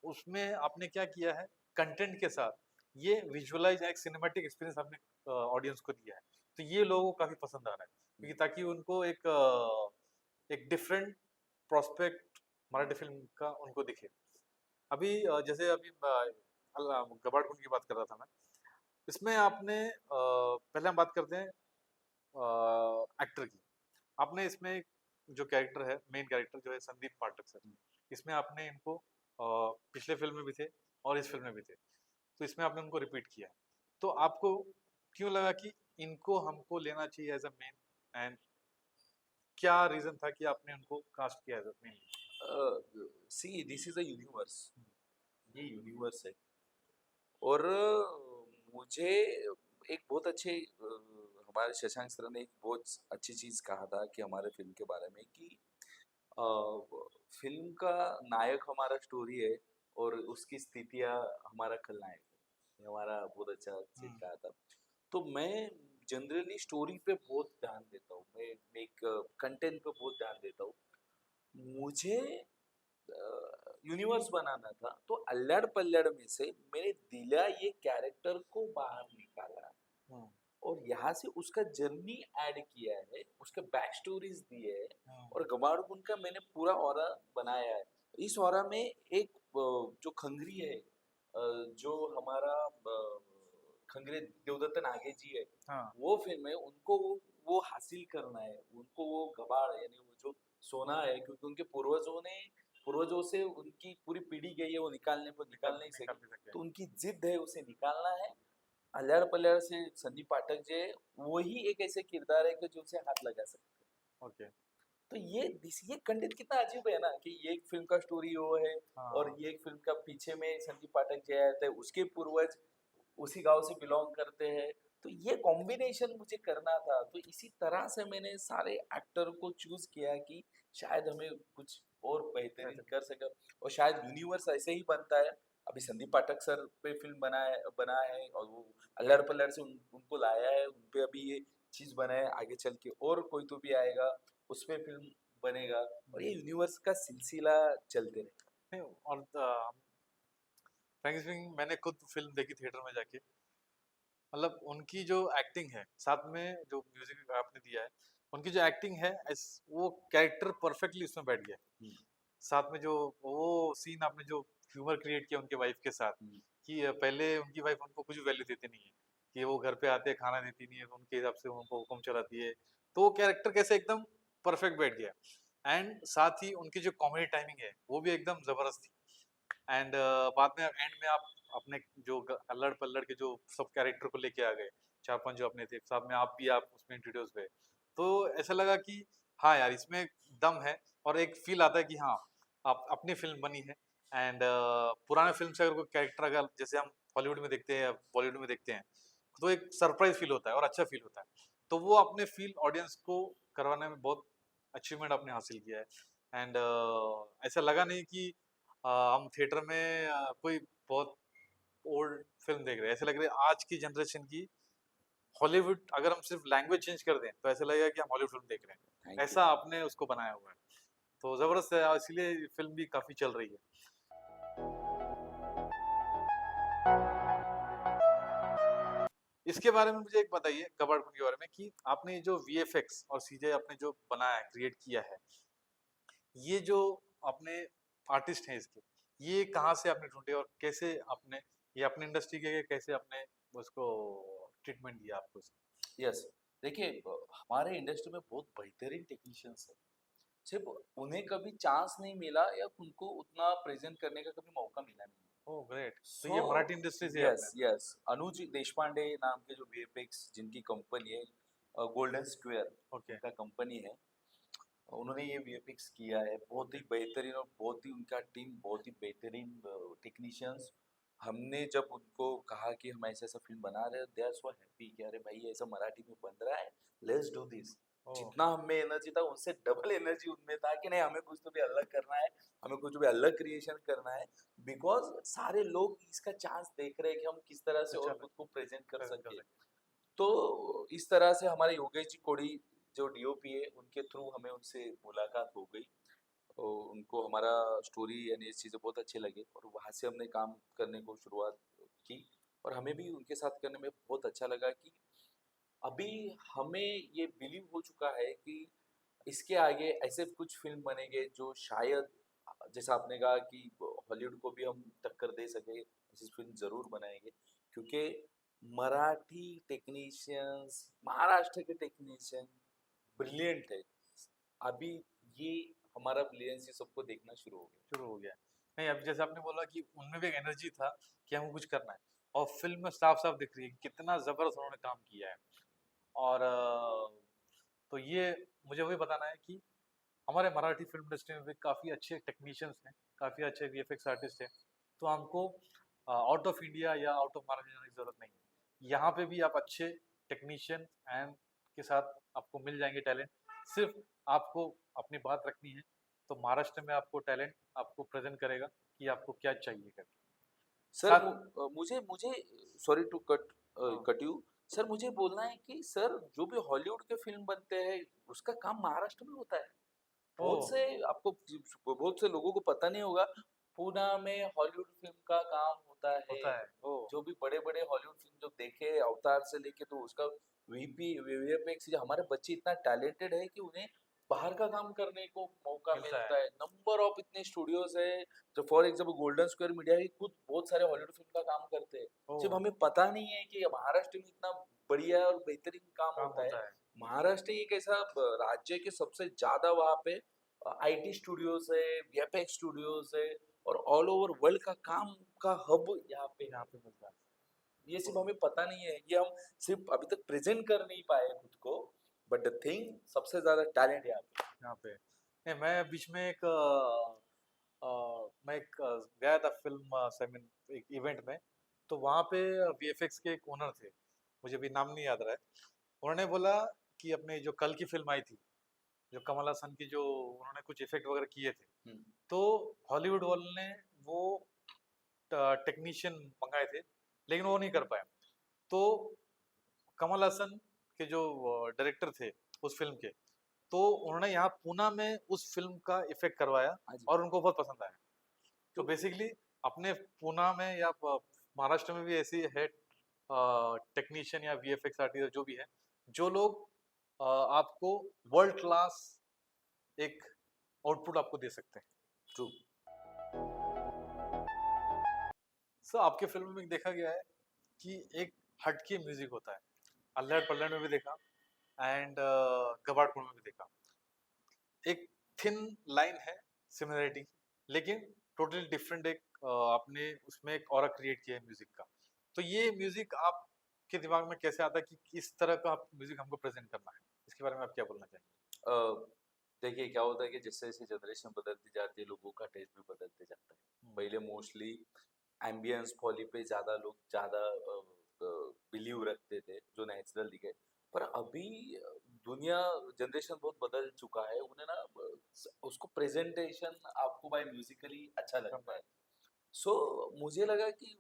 उसमें आपने क्या किया है, कंटेंट के साथ ये विजुअलाइज एक सिनेमैटिक एक्सपीरियंस आपने ऑडियंस को दिया है। तो ये लोगों को काफी पसंद आ रहा है, क्योंकि ताकि उनको एक डिफरेंट प्रोस्पेक्ट मराठी फिल्म का उनको दिखे। अभी जैसे अभी गबाड़ कुंड की बात कर रहा था मैं, इसमें आपने पहले हम बात करते हैं एक्टर की। आपने इसमें जो कैरेक्टर है, मेन कैरेक्टर जो है संदीप पाठक सर, इसमें आपने इनको पिछले फिल्म में भी थे और इस फिल्म में भी थे, तो इसमें आपने उनको रिपीट किया है। तो आपको क्यों लगा कि इनको हमको लेना चाहिए एज अ मेन, एंड क्या रीजन था कि आपने उनको कास्ट किया as a main? See this is a universe, ये यूनिवर्स है। और मुझे एक बहुत अच्छे हमारे शशांक सर ने एक बहुत अच्छी चीज कहा था कि हमारे फिल्म के बारे में कि अ, फिल्म का नायक हमारा स्टोरी है और उसकी स्थितियाँ हमारा खलनायक है। ये हमारा बहुत अच्छा चीज कहा था। तो मैं जनरली स्टोरी पे बहुत ध्यान देता हूँ, मैं एक कंटेंट पे बहुत ध्यान देता हूँ। मुझे यूनिवर्स बनाना था, तो अल्लड़ पल्लड़ में से मैंने दिला ये कैरेक्टर को बाहर निकाला हम्म, और यहाँ से उसका जर्नी ऐड किया है, उसके बैक स्टोरीज दिए है और हम्म, गबाड़कुंड का मैंने पूरा ऑरा बनाया है। इस ऑरा में एक जो खंगरी है, जो हमारा खंगरे देवदत्त नागे जी है, हाँ, वो फिल्म है, उनको वो हासिल करना है, उनको वो गबाड़ यानी वो जो सोना है, क्योंकि उनके पूर्वजों से उनकी पूरी पीढ़ी गई है, वो निकाल नहीं निकाल सके। भी सकते हैं। तो उनकी जिद है, उसे निकालना है। अल्लाड़ पल्लाड़ से संदीप पाठक जो है, वही एक ऐसे किरदार है कि जो उसे हाथ लगा सकते हैं। ओके। तो ये कंटेंट कितना अजीब है ना कि ये एक फिल्म का स्टोरी वो है और हाँ, ये एक फिल्म का पीछे में संदीप पाठक जो आते हैं उसके पूर्वज उसी गांव से बिलोंग करते हैं। तो ये कॉम्बिनेशन मुझे करना था, तो इसी तरह से मैंने सारे एक्टर को चूज किया कि शायद हमें कुछ और बेहतरीन कर सके और शायद यूनिवर्स ऐसे ही बनता है। अभी संदीप पाठक सर पे फिल्म बना है और वो अल्लड़ पल्लड़ से उनको लाया है, उन पे अभी ये चीज बना है, आगे चल के और कोई तो भी आएगा उसमें फिल्म बनेगा और ये यूनिवर्स का सिलसिला चलते रहेगा। नहीं, और फ्रैंकली स्पीकिंग मैंने खुद फिल्म देखी थिएटर में जाके। मतलब उनकी जो एक्टिंग है, साथ में जो म्यूजिक आपने दिया है, उनकी जो एक्टिंग है, वो कैरेक्टर परफेक्टली उसमें बैठ गया। हम्म, साथ में जो वो सीन आपने जो ह्यूमर क्रिएट किया उनके वाइफ के साथ, हम्म, कि पहले उनकी वाइफ उनको कुछ वैल्यू देती नहीं है, कि वो घर पे आते हैं खाना देती नहीं है, तो उनके हिसाब से उनको हुक्म चलाती है। तो वो कैरेक्टर कैसे एकदम परफेक्ट बैठ गया। एंड साथ ही उनकी जो कॉमेडी टाइमिंग है वो भी एकदम जबरदस्त थी। एंड बाद में एंड में आप अपने जो अल्लड़ पल्लड़ के जो सब कैरेक्टर को लेके आ गए, चार पांच जो अपने थे, साथ में आप उसमें इंट्रोड्यूस हुए। तो ऐसा लगा कि हाँ यार, इसमें दम है, और एक फील आता है कि हाँ, आप अपनी फिल्म बनी है। एंड पुराने फिल्म से अगर कोई कैरेक्टर, अगर जैसे हम हॉलीवुड में देखते हैं या बॉलीवुड में देखते हैं, तो एक सरप्राइज फील होता है और अच्छा फील होता है। तो वो अपने फील ऑडियंस को करवाने में बहुत अचीवमेंट आपने हासिल किया है। एंड ऐसा लगा नहीं कि हम थिएटर में कोई बहुत ओल्ड फिल्म देख रहे हैं। ऐसा लग रहा है आज की जनरेशन की हॉलीवुड, अगर हम सिर्फ लैंग्वेज चेंज कर दें तो ऐसा लगेगा कि हम हॉलीवुड फिल्म देख रहे हैं। Thank you. ऐसा आपने उसको बनाया हुआ है, तो जबरदस्त है, इसीलिए फिल्म भी काफी चल रही है। इसके बारे में मुझे एक बताइए, कबाड़ कुंड के बारे में, कि आपने ये जो वीएफएक्स और सीजे आपने जो बनाया है, क्रिएट किया है, ये जो अपने आर्टिस्ट हैं इसके, ये कहाँ से आपने ढूंढे और कैसे आपने, ये अपनी इंडस्ट्री के कैसे आपने उसको ट्रीटमेंट दिया आपको उसको? यस, देखिए हमारे इंडस्ट्री में बहुत बेहतरीन टेक्नीशियंस हैं, सिर्फ उन्हें कभी चांस नहीं मिला या उनको उतना प्रेजेंट करने का कभी मौका मिला नहीं। ओह ग्रेट, तो सो ये मराठी इंडस्ट्री से है यस आपने? यस, अनुज देशपांडे नाम के जो वीएफएक्स जिनकी कंपनी है, गोल्डन स्क्वायर ओके। उनका कंपनी है, उन्होंने ये वीएफएक्स किया है बहुत ही बेहतरीन और बहुत ही उनका टीम बहुत ही बेहतरीन टेक्नीशियंस। हमने जब उनको कहा कि हम ऐसा ऐसा फिल्म बना रहे हैं, दे आर सो हैप्पी कि अरे भाई ऐसा मराठी में बन रहा है, लेट्स डू दिस। ओह! जितना हमें एनर्जी था उससे डबल एनर्जी उनमें था कि नहीं हमें कुछ तो भी अलग करना है, हमें कुछ भी अलग क्रिएशन करना है, बिकॉज सारे लोग इसका चांस देख रहे हैं कि हम किस तरह से अच्छा और लगा, खुद को प्रेजेंट कर प्रेज़ेंट कर सके। सकते तो इस तरह से हमारे योगेश जी कोड़ी जो डीओपी है उनके थ्रू हमें उनसे मुलाकात हो गई और उनको हमारा स्टोरी यानी ये चीज़ें बहुत अच्छे लगे और वहाँ से हमने काम करने को शुरुआत की और हमें भी उनके साथ करने में बहुत अच्छा लगा कि अभी हमें ये बिलीव हो चुका है कि इसके आगे ऐसे कुछ फिल्म बनेंगे जो शायद जैसा आपने कहा कि हॉलीवुड को भी हम टक्कर दे सके, ऐसी फिल्म जरूर बनाएंगे क्योंकि मराठी टेक्नीशियंस, महाराष्ट्र के टेक्नीशियन ब्रिलियंट है। अभी ये हमारा ब्रिलियंस ये सबको देखना शुरू हो गया। शुरू हो गया है। नहीं, अब जैसे आपने बोला कि उनमें भी एक एनर्जी था कि हमको कुछ करना है और फ़िल्म में साफ-साफ दिख रही है कि कितना ज़बरदस्त उन्होंने काम किया है। और तो ये मुझे वही बताना है कि हमारे मराठी फ़िल्म इंडस्ट्री में भी काफ़ी अच्छे टेक्नीशियंस हैं, काफ़ी अच्छे वीएफएक्स आर्टिस्ट हैं। तो हमको आउट ऑफ इंडिया या आउट ऑफ महाराष्ट्र जाने की ज़रूरत नहीं है। यहाँ पे भी आप अच्छे टेक्नीशियन एंड के साथ आपको मिल जाएँगे टैलेंट। सिर्फ़ आपको अपनी बात रखनी है, तो महाराष्ट्र में आपको टैलेंट आपको प्रेज़ेंट करेगा कि आपको क्या चाहिए करके। सर साथ मुझे मुझे सॉरी टू हाँ, कट यू सर, मुझे बोलना है कि सर जो भी हॉलीवुड के फिल्म बनते हैं उसका काम महाराष्ट्र में होता है। बहुत ओह! से आपको बहुत से लोगों को पता नहीं होगा, पूना में हॉलीवुड फिल्म का काम होता है। होता है। ओह! जो भी बड़े बड़े हॉलीवुड फिल्म जो देखे अवतार से लेके तो उसका वीपी वीएफएक्स, हमारे बच्चे इतना टैलेंटेड है कि उन्हें बाहर का काम करने को मौका मिलता है। मिलता है। नंबर ऑफ इतने स्टूडियोज है जो for example golden square media ही खुद बहुत सारे हॉलीवुड फिल्म का काम करते हैं। सिर्फ ओह! हमें पता नहीं है कि महाराष्ट्र में इतना बढ़िया और बेहतरीन काम काम होता है। होता है। महाराष्ट्र एक ऐसा राज्य के सबसे ज्यादा वहाँ पे आईटी स्टूडियोज है, वीएफएक्स स्टूडियोज है और ऑल ओवर वर्ल्ड का काम का हब यहाँ पे यहाँ है। पे मिलता है। ये सिर्फ ओह! हमें पता नहीं है, ये हम सिर्फ अभी तक प्रेजेंट कर नहीं पाए खुद को, बट द थिंग सबसे ज्यादा टैलेंट यहाँ पे। यहाँ पे। नहीं, मैं बीच में एक मैं एक गया था फ़िल्म सेमिन एक इवेंट में, तो वहाँ पे वीएफएक्स के एक ओनर थे, मुझे अभी नाम नहीं याद रहा है। उन्होंने बोला कि अपने जो कल की फ़िल्म आई थी, जो कमल हसन की जो उन्होंने कुछ इफ़ेक्ट वगैरह किए थे, हम्म, तो हॉलीवुड वालों ने वो टेक्नीशियन मंगाए थे, लेकिन वो नहीं कर पाए। तो कमल हसन के जो डायरेक्टर थे उस फ़िल्म के, तो उन्होंने यहाँ पूना में उस फ़िल्म का इफ़ेक्ट करवाया हाँ जी। और उनको बहुत पसंद आया। तो तो बेसिकली अपने पूना में या महाराष्ट्र में भी ऐसी है टेक्नीशियन या वीएफएक्स आर्टिस्ट जो भी है, जो लोग आपको वर्ल्ड क्लास एक आउटपुट आपको दे सकते हैं। ट्रू। सो आपके फिल्म में देखा गया है कि एक हटके म्यूजिक होता है। अल्लड़ पल्लड़ में भी देखा एंड कबाड़ में भी देखा। एक थिन लाइन है सिमिलरिटी, लेकिन टोटली डिफरेंट एक आपने उसमें एक ऑरा क्रिएट किया है म्यूजिक का। तो ये म्यूजिक आपके दिमाग में कैसे आता है कि किस तरह का आप म्यूजिक हमको प्रेजेंट करना है? इसके बारे में आप क्या बोलना चाहेंगे? देखिए क्या होता है कि जैसे जैसे जनरेशन बदलती जाती है लोगों का टेस्ट भी बदलते जाता है। हम्म, पहले मोस्टली एम्बियंस फॉली पे ज्यादा लोग ज्यादा बिलीव रखते थे जो नेचुरल दिखे, पर अभी दुनिया जनरेशन बहुत बदल चुका है। उन्हें ना उसको प्रेजेंटेशन आपको बाय म्यूजिकली अच्छा लगता करना है। है। सो मुझे लगा कि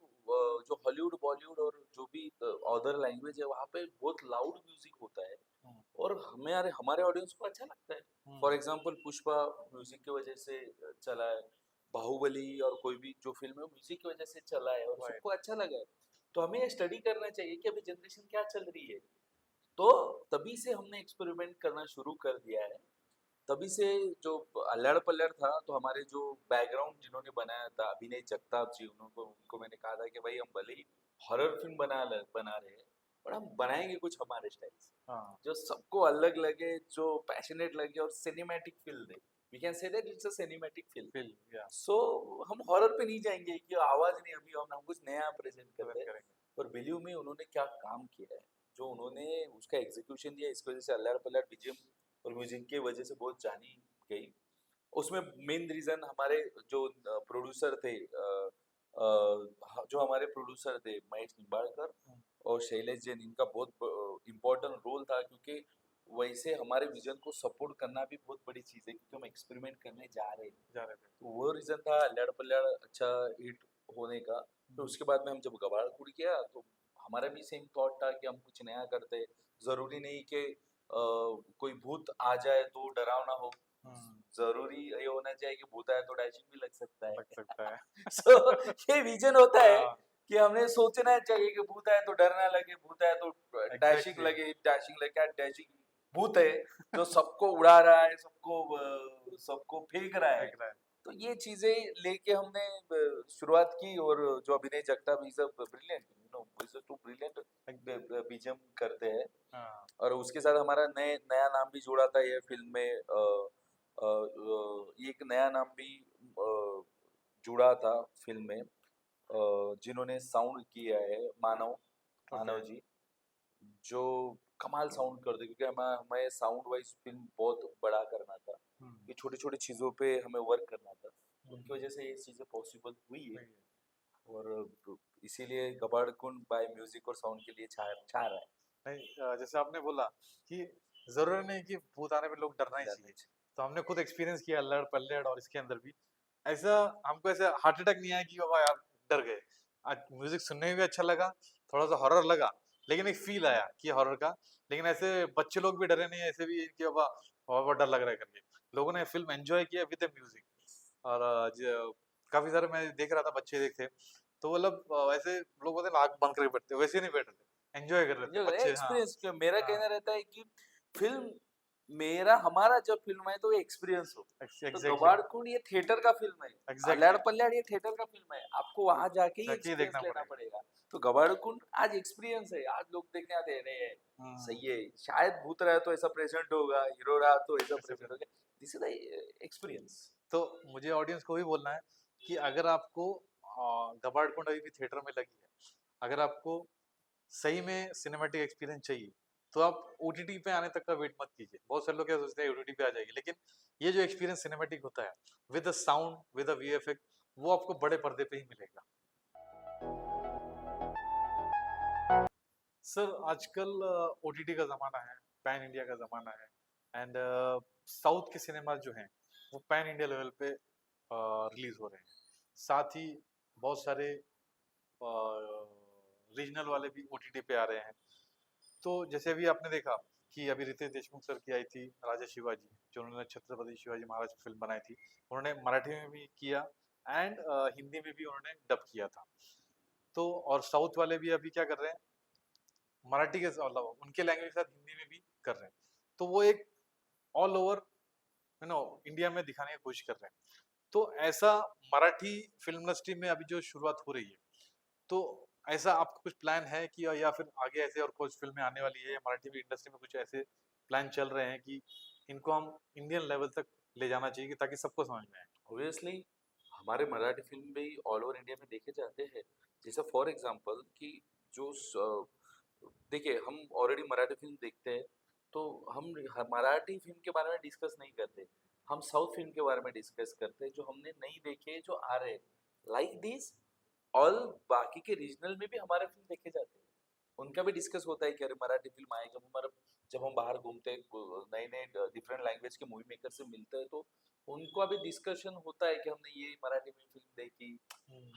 जो हॉलीवुड बॉलीवुड और जो भी अदर लैंग्वेज है वहाँ पे बहुत लाउड म्यूजिक होता है हम्म, और हमें हमारे ऑडियंस को अच्छा लगता है। For hmm, example Pushpa music की वजह से चला है, बाहुबली और कोई भी जो फिल्म है म्यूजिक की वजह से चला है और राइट। सबको अच्छा लगा है। तो हमें स्टडी करना चाहिए कि अभी जनरेशन क्या चल रही है। तो तभी से हमने एक्सपेरिमेंट करना शुरू कर दिया है। तभी से जो अल्लड़ पल्लड़ था तो हमारे जो बैकग्राउंड जिन्होंने बनाया था अभिनय जगताप जी, उनको मैंने कहा था कि भाई हम भले ही हॉरर फिल्म बना रहे हैं पर हम बनाएंगे कुछ हमारे स्टाइल से हाँ, जो सबको अलग लगे, जो पैशनेट लगे और सिनेमैटिक फील दे। We can say that it's a cinematic feel. Feel या सो हम हॉरर पे नहीं जाएंगे कि आवाज नहीं, अभी हम कुछ नया प्रेजेंट करते प्रेजेंट हैं। करेंगे। पर बिलीव में उन्होंने क्या काम किया है, जो उन्होंने उसका एग्जीक्यूशन दिया, इसकी वजह से अल्लाह पल्लड़ बीजीएम और म्यूजिक की वजह से बहुत जानी गई। उसमें मेन रीजन हमारे जो प्रोड्यूसर थे जो हमारे प्रोड्यूसर थे महेश निम्बाड़कर हम्म, और शैलेश जैन, इनका बहुत इम्पोर्टेंट रोल था क्योंकि वैसे हमारे विजन को सपोर्ट करना भी बहुत बड़ी चीज है, क्योंकि हम एक्सपेरिमेंट करने जा रहे हैं। जा रहे थे। तो वो रीजन था अल्लाड़ पल्लाड़ अच्छा हिट होने का। तो उसके बाद में हम जब गवाड़कुड़ किया तो हमारा भी सेम थॉट था कि हम कुछ नया करते हैं। जरूरी नहीं कि कोई भूत आ जाए तो डरावना हो, जरूरी ये होना चाहिए कि भूत आए तो डैशिंग भी लग सकता है। लग सकता है। सो ये विजन होता है हाँ, कि हमने सोचना चाहिए कि भूत आए तो डरना लगे, भूत आए तो डैशिंग एग्जैक्टली। लगे, डैशिंग लगे, क्या डैशिंग भूत है जो सबको उड़ा रहा है, सबको फेंक रहा है। देख रहा है। तो ये चीजें लेके हमने शुरुआत की, और जो Abhinay Jagtap is a brilliant, you know, is a too brilliant BGM करते हैं। हाँ, और उसके साथ हमारा नया नाम भी जोड़ा था ये फिल्म में। ये एक नया नाम भी जुड़ा था फिल्म में, जिन्होंने साउंड किया है मानव ओके। मानव जी, जो कमाल साउंड करते, क्योंकि हमें हमें साउंड वाइज फिल्म बहुत बड़ा करना था, ये छोटी छोटी चीज़ों पे हमें वर्क करना था। उनकी वजह से ये चीज़ें पॉसिबल हुई है। और इसीलिए कबाड़ बाय म्यूजिक और साउंड के लिए छा रहा है। नहीं, जैसे आपने बोला कि जरूरी नहीं कि भूत आने पे लोग डरना ही चाहिए। तो हमने खुद एक्सपीरियंस किया अल्लड़ पल्लड़ और इसके अंदर भी ऐसा हमको ऐसा हार्ट अटैक नहीं आया कि बाबा यार डर गए। आज म्यूजिक सुनने में भी अच्छा लगा, थोड़ा सा हॉरर लगा, लेकिन एक फील आया कि हॉरर का। लेकिन ऐसे बच्चे लोग भी डरे नहीं, ऐसे भी कि बाबा बाबा डर लग रहा है करके। लोगों ने फिल्म एंजॉय किया विद म्यूजिक। और काफी सारे मैं देख रहा था बच्चे देखते, तो मतलब ऐसे लोग बोलते हैं ना, आंख बंद करके बैठते, वैसे नहीं बैठ रहे थे, एंजॉय कर रहे थे जो बच्चे। हाँ, एक्सपीरियंस, मेरा हाँ, कहना रहता है कि फिल्म हमारा जब फिल्म है तो एक्सपीरियंस हो। तो एग्जैक्टली, कबाड़ ये थिएटर का फिल्म है, अल्लाड़ एग्जैक्टली। पल्लाड़ ये थिएटर का फिल्म है, आपको वहां जाके ही जाके ही एक्सपीरियंस देखना लेना पड़ेगा। पड़ेगा। तो कबाड़ आज एक्सपीरियंस है, आज लोग देखने आते हैं, "अरे, हम्म, सही है, शायद भूत रहा तो ऐसा प्रेजेंट होगा, हीरो रहा तो ऐसा ऐसे प्रेजेंट फिल्म। होगा। This is the experience. तो मुझे ऑडियंस को भी बोलना है कि अगर आपको गबाड़ कुंड अभी भी थिएटर में लगी है, अगर आपको सही में सिनेमैटिक एक्सपीरियंस चाहिए, तो आप ओटीटी पे आने तक का वेट मत कीजिए। बहुत सारे लोग क्या सोचते हैं ओटीटी पे आ जाएगी, लेकिन ये जो एक्सपीरियंस सिनेमैटिक होता है with the sound with the VFX, वो आपको बड़े पर्दे पे ही मिलेगा। सर आजकल ओटीटी का ज़माना है, पैन इंडिया का ज़माना है, एंड साउथ के सिनेमा जो हैं वो पैन इंडिया लेवल पे रिलीज हो रहे हैं। साथ ही बहुत सारे रीजनल वाले भी ओटीटी पे आ रहे हैं। तो जैसे अभी आपने देखा कि अभी रितेश देशमुख सर की आई थी राजा शिवाजी, जो उन्होंने छत्रपति शिवाजी महाराज की फिल्म बनाई थी, उन्होंने मराठी में भी किया एंड हिंदी में भी उन्होंने डब किया था। तो और साउथ वाले भी अभी क्या कर रहे हैं, मराठी के अलावा उनके लैंग्वेज के साथ हिंदी में भी कर रहे हैं। तो वो एक all over you know India में दिखाने की कोशिश कर रहे हैं। तो ऐसा मराठी फिल्म इंडस्ट्री में अभी जो शुरुआत हो रही है, तो ऐसा आपका कुछ प्लान है कि या फिर आगे ऐसे और कुछ फिल्में आने वाली है, या मराठी इंडस्ट्री में कुछ ऐसे प्लान चल रहे हैं कि इनको हम इंडियन लेवल तक ले जाना चाहिए कि ताकि सबको समझ में आए? ऑब्वियसली हमारे मराठी फिल्म भी ऑल ओवर इंडिया में देखे जाते हैं। जैसे फॉर एग्जांपल कि जो देखिए, हम ऑलरेडी मराठी फिल्म देखते हैं, तो हम मराठी फिल्म के बारे में डिस्कस नहीं करते, हम साउथ फिल्म के बारे में डिस्कस करते हैं, जो हमने नहीं देखे, जो आ रहे लाइक दिस। ऑल बाकी के रीजनल में भी हमारे फिल्म देखे जाते हैं, उनका भी डिस्कस होता है कि अरे मराठी फिल्म आए, जब हम बाहर घूमते हैं, नए नए डिफरेंट लैंग्वेज के मूवी मेकर से मिलते हैं, तो उनका भी डिस्कशन होता है कि हमने ये मराठी में फिल्म देखी,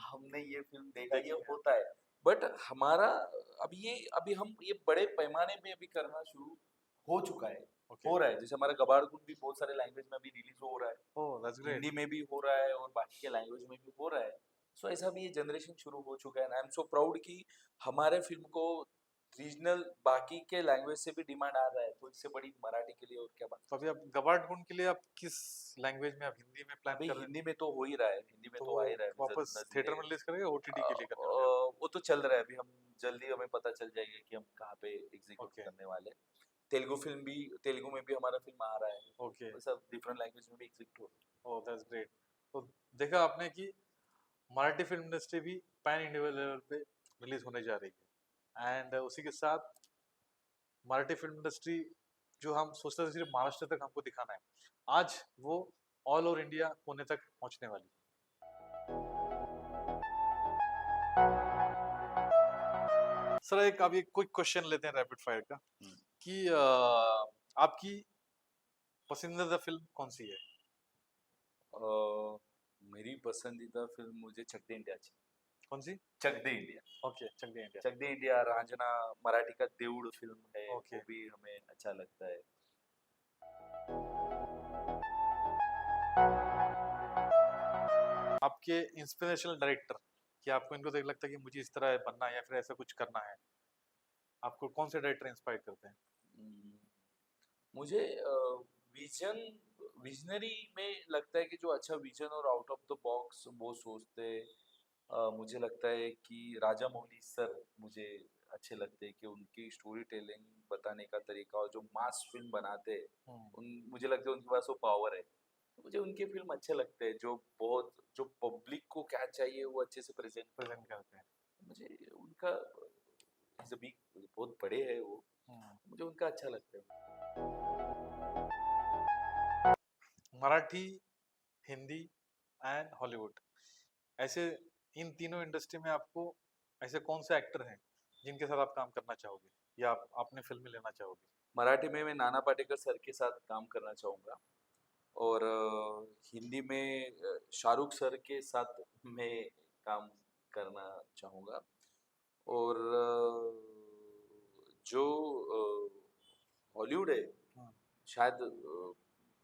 हमने ये फिल्म देखा, ये देखिए। होता है। बट हमारा अभी हम ये बड़े पैमाने में अभी करना शुरू हो चुका है, ओके। हो रहा है। जैसे हमारा कबाड़ कुंड भी बहुत सारे लैंग्वेज में अभी रिलीज हो रहा है, ओह दैट्स ग्रेट। हिंदी में भी हो रहा है और बाकी के लैंग्वेज में भी हो रहा है। सो ऐसा भी ये जनरेशन शुरू हो चुका है, आई एम सो प्राउड कि हमारे फिल्म को रीजनल बाकी के लैंग्वेज से भी डिमांड आ रहा है, तो इससे बड़ी मराठी के लिए और क्या बात तो कर अभी आप सकते गबाड़ कुंड के लिए आप किस लैंग्वेज में, आप हिंदी में हैं। प्लान अभी कर रहे हैं? हिंदी में तो हो ही रहा है, हिंदी में तो तो वो आ ही रहा है, वापस थिएटर नजदीक में रिलीज करेंगे, ओटीटी के लिए करने वाले आप? वो तो चल रहा है अभी, हम जल्दी हमें पता चल जाएगा कि हम कहाँ पे एग्जीक्यूट ओके, करने वाले हैं। तेलुगु फिल्म भी, तेलुगु में भी हमारा फिल्म आ रहा है, ओके। वो सब डिफरेंट लैंग्वेज में भी एग्जीक्यूट हो रहा ओह दैट्स ग्रेट। तो देखा आपने कि मराठी फिल्म इंडस्ट्री भी पैन इंडिया लेवल पे रिलीज होने जा रही है, एंड उसी के साथ मराठी फिल्म इंडस्ट्री जो हम सोचते थे सिर्फ महाराष्ट्र तक हमको दिखाना है, आज वो ऑल ओवर इंडिया होने तक पहुंचने वाली है। सर एक अभी क्विक क्वेश्चन लेते हैं रैपिड फायर का है। कि आपकी पसंदीदा फिल्म कौन सी है? मेरी पसंदीदा फिल्म मुझे चक दे इंडिया अच्छी। कौन सी? चक दे इंडिया। ओके, चक दे इंडिया। चक दे इंडिया, रांझना, मराठी का देऊळ फिल्म है, ओके। वो भी हमें अच्छा लगता है। आपके इंस्पिरेशनल डायरेक्टर, कि आपको इनको देख लगता है कि मुझे इस तरह बनना है या फिर ऐसा कुछ करना है, आपको कौन से डायरेक्टर इंस्पायर करते हैं? हम्म, मुझे विजन विजनरी में लगता है कि जो अच्छा विजन और आउट ऑफ द बॉक्स वो सोचते हैं। मुझे लगता है कि राजा मौली सर मुझे अच्छे लगते हैं कि उनकी स्टोरी टेलिंग बताने का तरीका और जो मास फिल्म बनाते हैं हम्म, उन मुझे लगता है उनके पास वो पावर है। तो मुझे उनके फिल्म अच्छे लगते हैं जो बहुत जो पब्लिक को क्या चाहिए वो अच्छे से प्रेजेंट करते प्रेजेंट हैं। करते हैं। मुझे उनका बिग बहुत बड़े है वो, हम्म, मुझे उनका अच्छा लगता है। मराठी, हिंदी एंड हॉलीवुड, ऐसे इन तीनों इंडस्ट्री में आपको ऐसे कौन से एक्टर हैं जिनके साथ आप काम करना चाहोगे या आप अपने फिल्म में लेना चाहोगे? मराठी में मैं नाना पाटेकर सर के साथ काम करना चाहूँगा और हिंदी में शाहरुख सर के साथ मैं काम करना चाहूँगा और जो हॉलीवुड है हम्म, शायद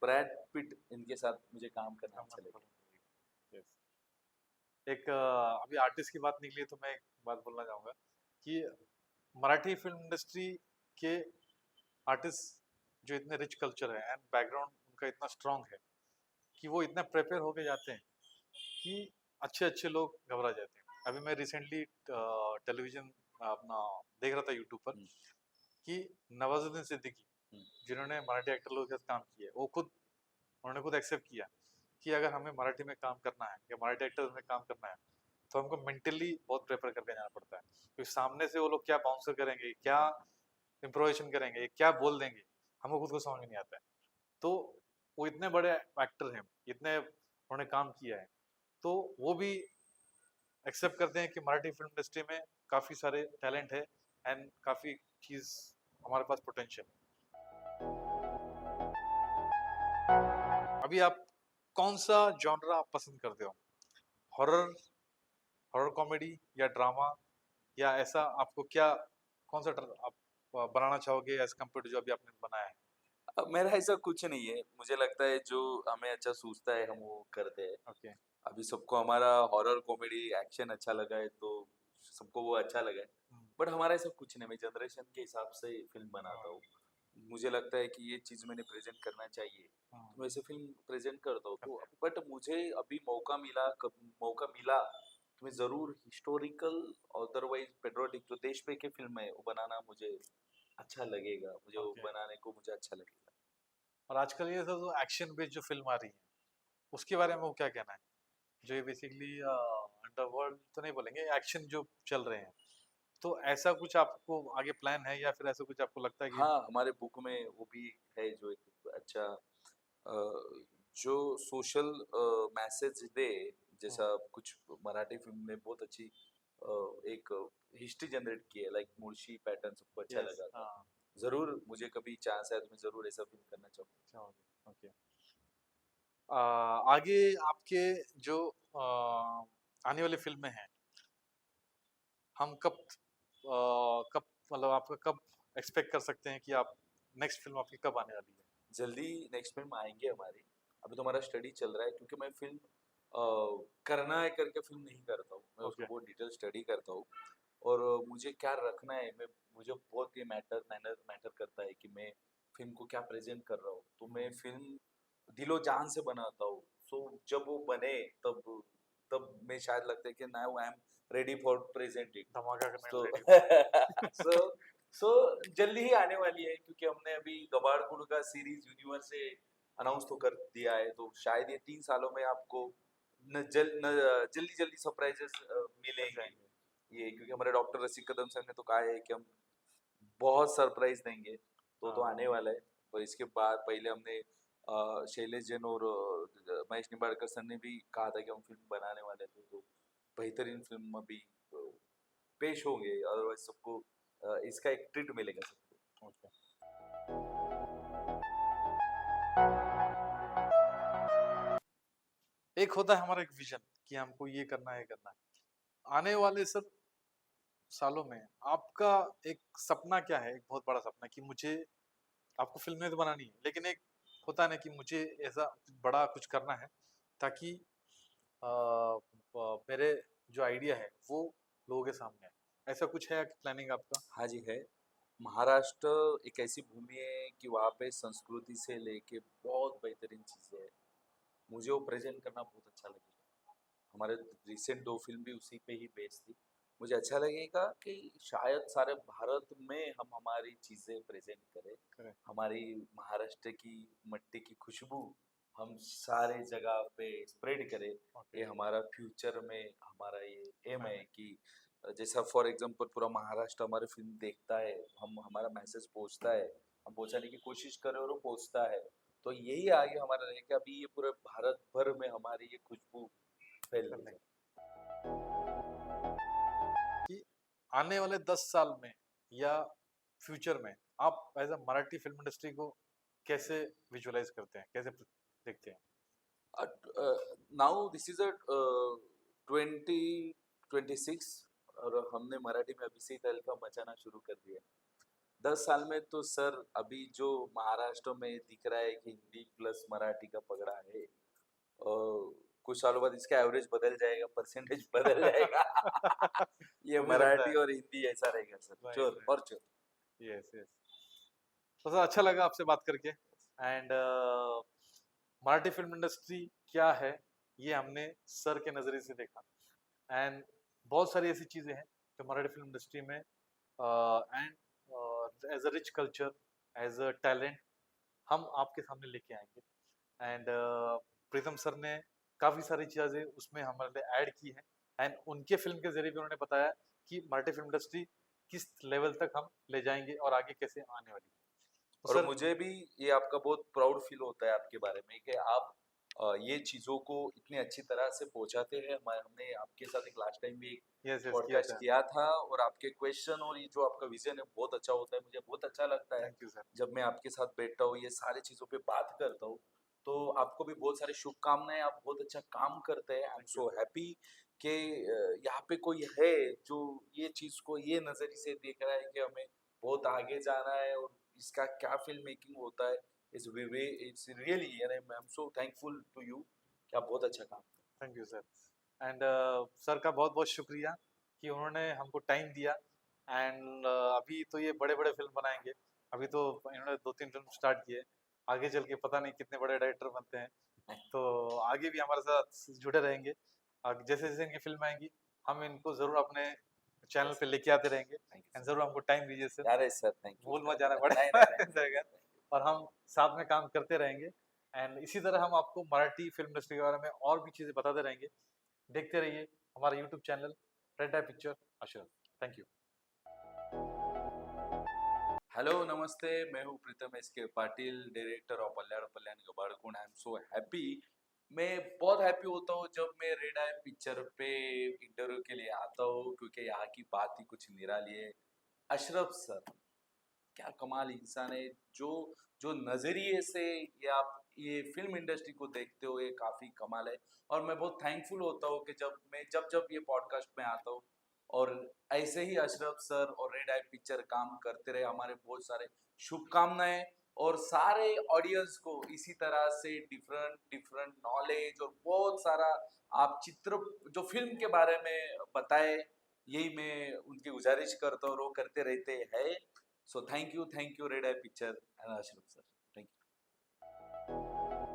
ब्रैड पिट इनके साथ मुझे काम करना काम अच्छा करना लगेगा। चाहोगे। Yes. एक अभी आर्टिस्ट की बात निकली है तो मैं एक बात बोलना चाहूंगा कि मराठी फिल्म इंडस्ट्री के आर्टिस्ट जो इतने रिच कल्चर है एंड बैकग्राउंड उनका इतना स्ट्रांग है कि वो इतना प्रिपेयर होके जाते हैं कि अच्छे अच्छे लोग घबरा जाते हैं। अभी मैं रिसेंटली टेलीविजन अपना देख रहा था यूट्यूब पर हम्म, कि नवाजुद्दीन सिद्दीकी, हम्म, जिन्होंने मराठी एक्टर लोगों के साथ काम किया है, वो खुद उन्होंने खुद एक्सेप्ट किया कि अगर हमें मराठी में काम करना है या मराठी एक्टर्स में काम करना है तो हमको मेंटली बहुत प्रेपर करके जाना पड़ता है, क्योंकि सामने से वो लोग क्या बाउंसर करेंगे, क्या इम्प्रोवाइजेशन करेंगे, क्या बोल देंगे, हमको खुद को समझ में नहीं आता है। तो वो इतने बड़े एक्टर हैं, इतने उन्होंने काम किया है, तो वो भी एक्सेप्ट करते हैं कि मराठी फिल्म इंडस्ट्री में काफी सारे टैलेंट है एंड काफी चीज हमारे पास पोटेंशियल है। अभी आप कौन सा जॉनरा आप पसंद करते हो? हॉरर, हॉरर कॉमेडी या ड्रामा, या ऐसा आपको क्या, कौन सा आप बनाना चाहोगे एज कम्पेयर टू जो अभी आपने बनाया है? मेरा ऐसा कुछ नहीं है, मुझे लगता है जो हमें अच्छा सूझता है हम वो करते हैं। ओके। अभी सबको हमारा हॉरर कॉमेडी एक्शन अच्छा लगा है तो सबको वो अच्छा लगा है, बट हमारा ऐसा कुछ नहीं, मैं जनरेशन के हिसाब से फिल्म बनाता हूँ। मुझे लगता है कि ये चीज़ मैंने प्रेजेंट करना चाहिए तो वैसे फिल्म प्रेजेंट करता हूँ। तो बट मुझे अभी मौका मिला तो मैं ज़रूर हिस्टोरिकल अदरवाइज पेट्रोटिक जो देश पे के फिल्म है वो बनाना मुझे अच्छा लगेगा, मुझे वो ओके। बनाने को मुझे अच्छा लगेगा। और आजकल ये सब जो एक्शन बेस्ड जो फिल्म आ रही है उसके बारे में वो क्या कहना है? जो ये बेसिकली अंडरवर्ल्ड तो नहीं बोलेंगे, एक्शन जो चल रहे हैं, तो ऐसा कुछ आपको आगे प्लान है या फिर ऐसा कुछ आपको लगता है कि? हाँ, हमारे बुक में वो भी है जो एक अच्छा अ, जो सोशल मैसेज दे, हम्म, जैसा कुछ मराठी फिल्म ने बहुत अच्छी एक हिस्ट्री जनरेट की है, लाइक मुर्शी पैटर्न सबको अच्छा यस, लगा था। हाँ, जरूर मुझे कभी चांस है तो मैं जरूर ऐसा फिल्म करना चाहूंगा। चाहोगे, ओके। आगे आपके जो आने वाली फिल्में हैं, हम कब मतलब आपका कब एक्सपेक्ट कर सकते हैं कि आप नेक्स्ट फिल्म आपकी कब आने वाली है? जल्दी नेक्स्ट फिल्म आएंगे हमारी। अभी तो हमारा स्टडी चल रहा है क्योंकि मैं फिल्म करना है करके फिल्म नहीं करता हूँ, मैं उसको ओके। बहुत डिटेल स्टडी करता हूँ और मुझे क्या रखना है, मैं मुझे बहुत ये मैटर करता है कि मैं फिल्म को क्या प्रेजेंट कर रहा हूँ, तो मैं फिल्म दिलो जान से बनाता हूँ। सो जब वो बने तब तब मैं शायद लगता है कि now I am ready for present it. धमाका करने सो रेडी। सो सो जल्दी ही आने वाली है क्योंकि हमने अभी गबाड़कुड़ का सीरीज यूनिवर्स से अनाउंस तो कर दिया है, तो शायद ये 3 सालों में आपको जल्दी जल्दी सरप्राइजेस मिल मिलेंगे। जाएंगे। ये क्योंकि हमारे डॉक्टर रसिक कदम सर ने तो कहा है कि हम बहुत सरप्राइज देंगे, तो हाँ, आने वाला है। और इसके बाद पहले हमने शैलेश जैन और महेश निंबाड़कर सर ने भी कहा था कि हम फिल्म बनाने वाले थे, तो बेहतरीन फिल्म अभी पेश होंगे, अदरवाइज सबको इसका एक ट्रीट मिलेगा सबको। ओके। एक होता है हमारा एक विजन कि हमको ये करना है, ये करना है। आने वाले सर सालों में आपका एक सपना क्या है? एक बहुत बड़ा सपना कि मुझे आपको फ़िल्में तो बनानी है, लेकिन एक होता है ना कि मुझे ऐसा बड़ा कुछ करना है ताकि मेरे जो आइडिया है वो लोगों के सामने आए। ऐसा कुछ है प्लानिंग आपका? हाँ जी है। महाराष्ट्र एक ऐसी भूमि है कि वहाँ पे संस्कृति से लेके बहुत बेहतरीन चीज़ें हैं। मुझे वो प्रेज़ेंट करना बहुत अच्छा लगेगा। हमारे रिसेंट 2 फ़िल्म भी उसी पे ही बेस्ड थी। मुझे अच्छा लगेगा कि शायद सारे भारत में हम हमारी चीज़ें प्रेज़ेंट करें। करेक्ट, हमारी महाराष्ट्र की मिट्टी की खुशबू हम सारे जगह पे स्प्रेड करें। ओके, ये हमारा फ्यूचर में हमारा ये एम प्लान है है। कि जैसा फॉर एग्जांपल पूरा महाराष्ट्र हमारी फ़िल्म देखता है, हम हमारा मैसेज पहुँचता है, हम पहुँचाने की कोशिश कर रहे हैं और वो पहुँचता है। तो यही आगे हमारा रहेगा, अभी ये पूरे भारत भर में हमारी ये खुशबू फैलनी करने चाहिए। कि आने वाले 10 साल में या फ्यूचर में आप as a Marathi film industry को कैसे विजुअलाइज़ करते हैं? कैसे देखते हैं? नाउ दिस इज अ 2026 और हमने मराठी में अभी से ही तहलका मचाना शुरू कर दिया। 10 साल में तो सर अभी जो महाराष्ट्र में दिख रहा है कि हिंदी प्लस मराठी का पगड़ा है, कुछ सालों बाद इसका एवरेज बदल जाएगा, परसेंटेज बदल जाएगा। ये मुझे लगता है मराठी और हिंदी ऐसा रहेगा सर, राइट, चोर राइट। और चोर। Yes, yes. तो सर अच्छा लगा आपसे बात करके एंड मराठी फ़िल्म इंडस्ट्री क्या है, ये हमने सर के नज़रिए से देखा एंड बहुत सारी ऐसी चीज़ें हैं जो मराठी फ़िल्म इंडस्ट्री में and as a rich culture, as a talent हम आपके सामने लेके आएँगे एंड प्रीतम सर ने काफ़ी सारी चीज़ें उसमें हमारे लिए ऐड की हैं एंड उनके फ़िल्म के ज़रिए भी उन्होंने बताया कि मराठी फ़िल्म इंडस्ट्री किस लेवल तक हम ले जाएँगे और आगे कैसे आने वाली है। तो और सर मुझे भी ये आपका बहुत प्राउड फील होता है आपके बारे में कि आप ये चीज़ों को इतनी अच्छी तरह से पहुँचाते हैं। हमने आपके साथ एक लास्ट टाइम भी एक यस, यस किया पॉडकास्ट था। किया था और आपके क्वेश्चन और ये जो आपका विज़न है बहुत अच्छा होता है। मुझे बहुत अच्छा लगता है थैंक यू सर। जब मैं आपके साथ बैठता हूँ, ये सारी चीज़ों पे बात करता हूँ। तो आपको भी बहुत सारी शुभकामनाएँ, आप बहुत अच्छा काम करते हैं। I am thank you so sir. Happy कि यहाँ पे कोई है जो ये चीज़ को ये नज़रिए से देख रहा है कि हमें बहुत आगे जाना है और इसका क्या फ़िल्म मेकिंग होता है। It's really and I am so thankful to you कि आप बहुत अच्छा काम कर thank you sir. And sir का बहुत-बहुत शुक्रिया कि उन्होंने हमको टाइम दिया एंड अभी तो ये बड़े-बड़े फ़िल्म बनाएँगे। अभी तो इन्होंने 2-3 फ़िल्म स्टार्ट किए। आगे चल के पता नहीं कितने बड़े डायरेक्टर बनते हैं। हैं। तो आगे भी हमारे साथ जुड़े रहेंगे। जैसे-जैसे इनकी फ़िल्म आएँगी, हम इनको ज़रूर अपने चैनल यस, पे लेके आते रहेंगे थैंक यू एंड सर। ज़रूर हमको टाइम दीजिए सर। अरे सर थैंक यू। भूल मत जाना बड़े नहीं, नहीं, नहीं, नहीं, जाएगा नहीं। और हम साथ में काम करते रहेंगे एंड इसी तरह हम आपको मराठी फ़िल्म इंडस्ट्री के बारे में और भी चीज़ें बताते रहेंगे। देखते रहिए हमारा YouTube channel red eye picture Ashraf. Thank you. Hello नमस्ते, मैं हूँ Pritam S K Patil, director of Alyad Kalyan Gabadkund. I am so happy. मैं बहुत हैप्पी होता हूँ जब मैं रेड आई पिक्चर पे इंटरव्यू के लिए आता हूँ, क्योंकि यहाँ की बात ही कुछ निराली है। अशरफ सर क्या कमाल इंसान है, जो जो नज़रिए से ये आप ये फिल्म इंडस्ट्री को देखते हो, ये काफ़ी कमाल है। और मैं बहुत थैंकफुल होता हूँ कि जब जब ये पॉडकास्ट में आता हूँ और ऐसे ही अशरफ सर और रेड आई पिक्चर काम करते रहे, हमारे बहुत सारे शुभकामनाएं और सारे ऑडियंस को इसी तरह से डिफरेंट डिफरेंट नॉलेज और बहुत सारा आप चित्र जो फिल्म के बारे में बताए, यही मैं उनकी गुजारिश करता हूँ और वो करते रहते हैं। So thank you, Red Eye Picture and Ashraf sir. Thank you.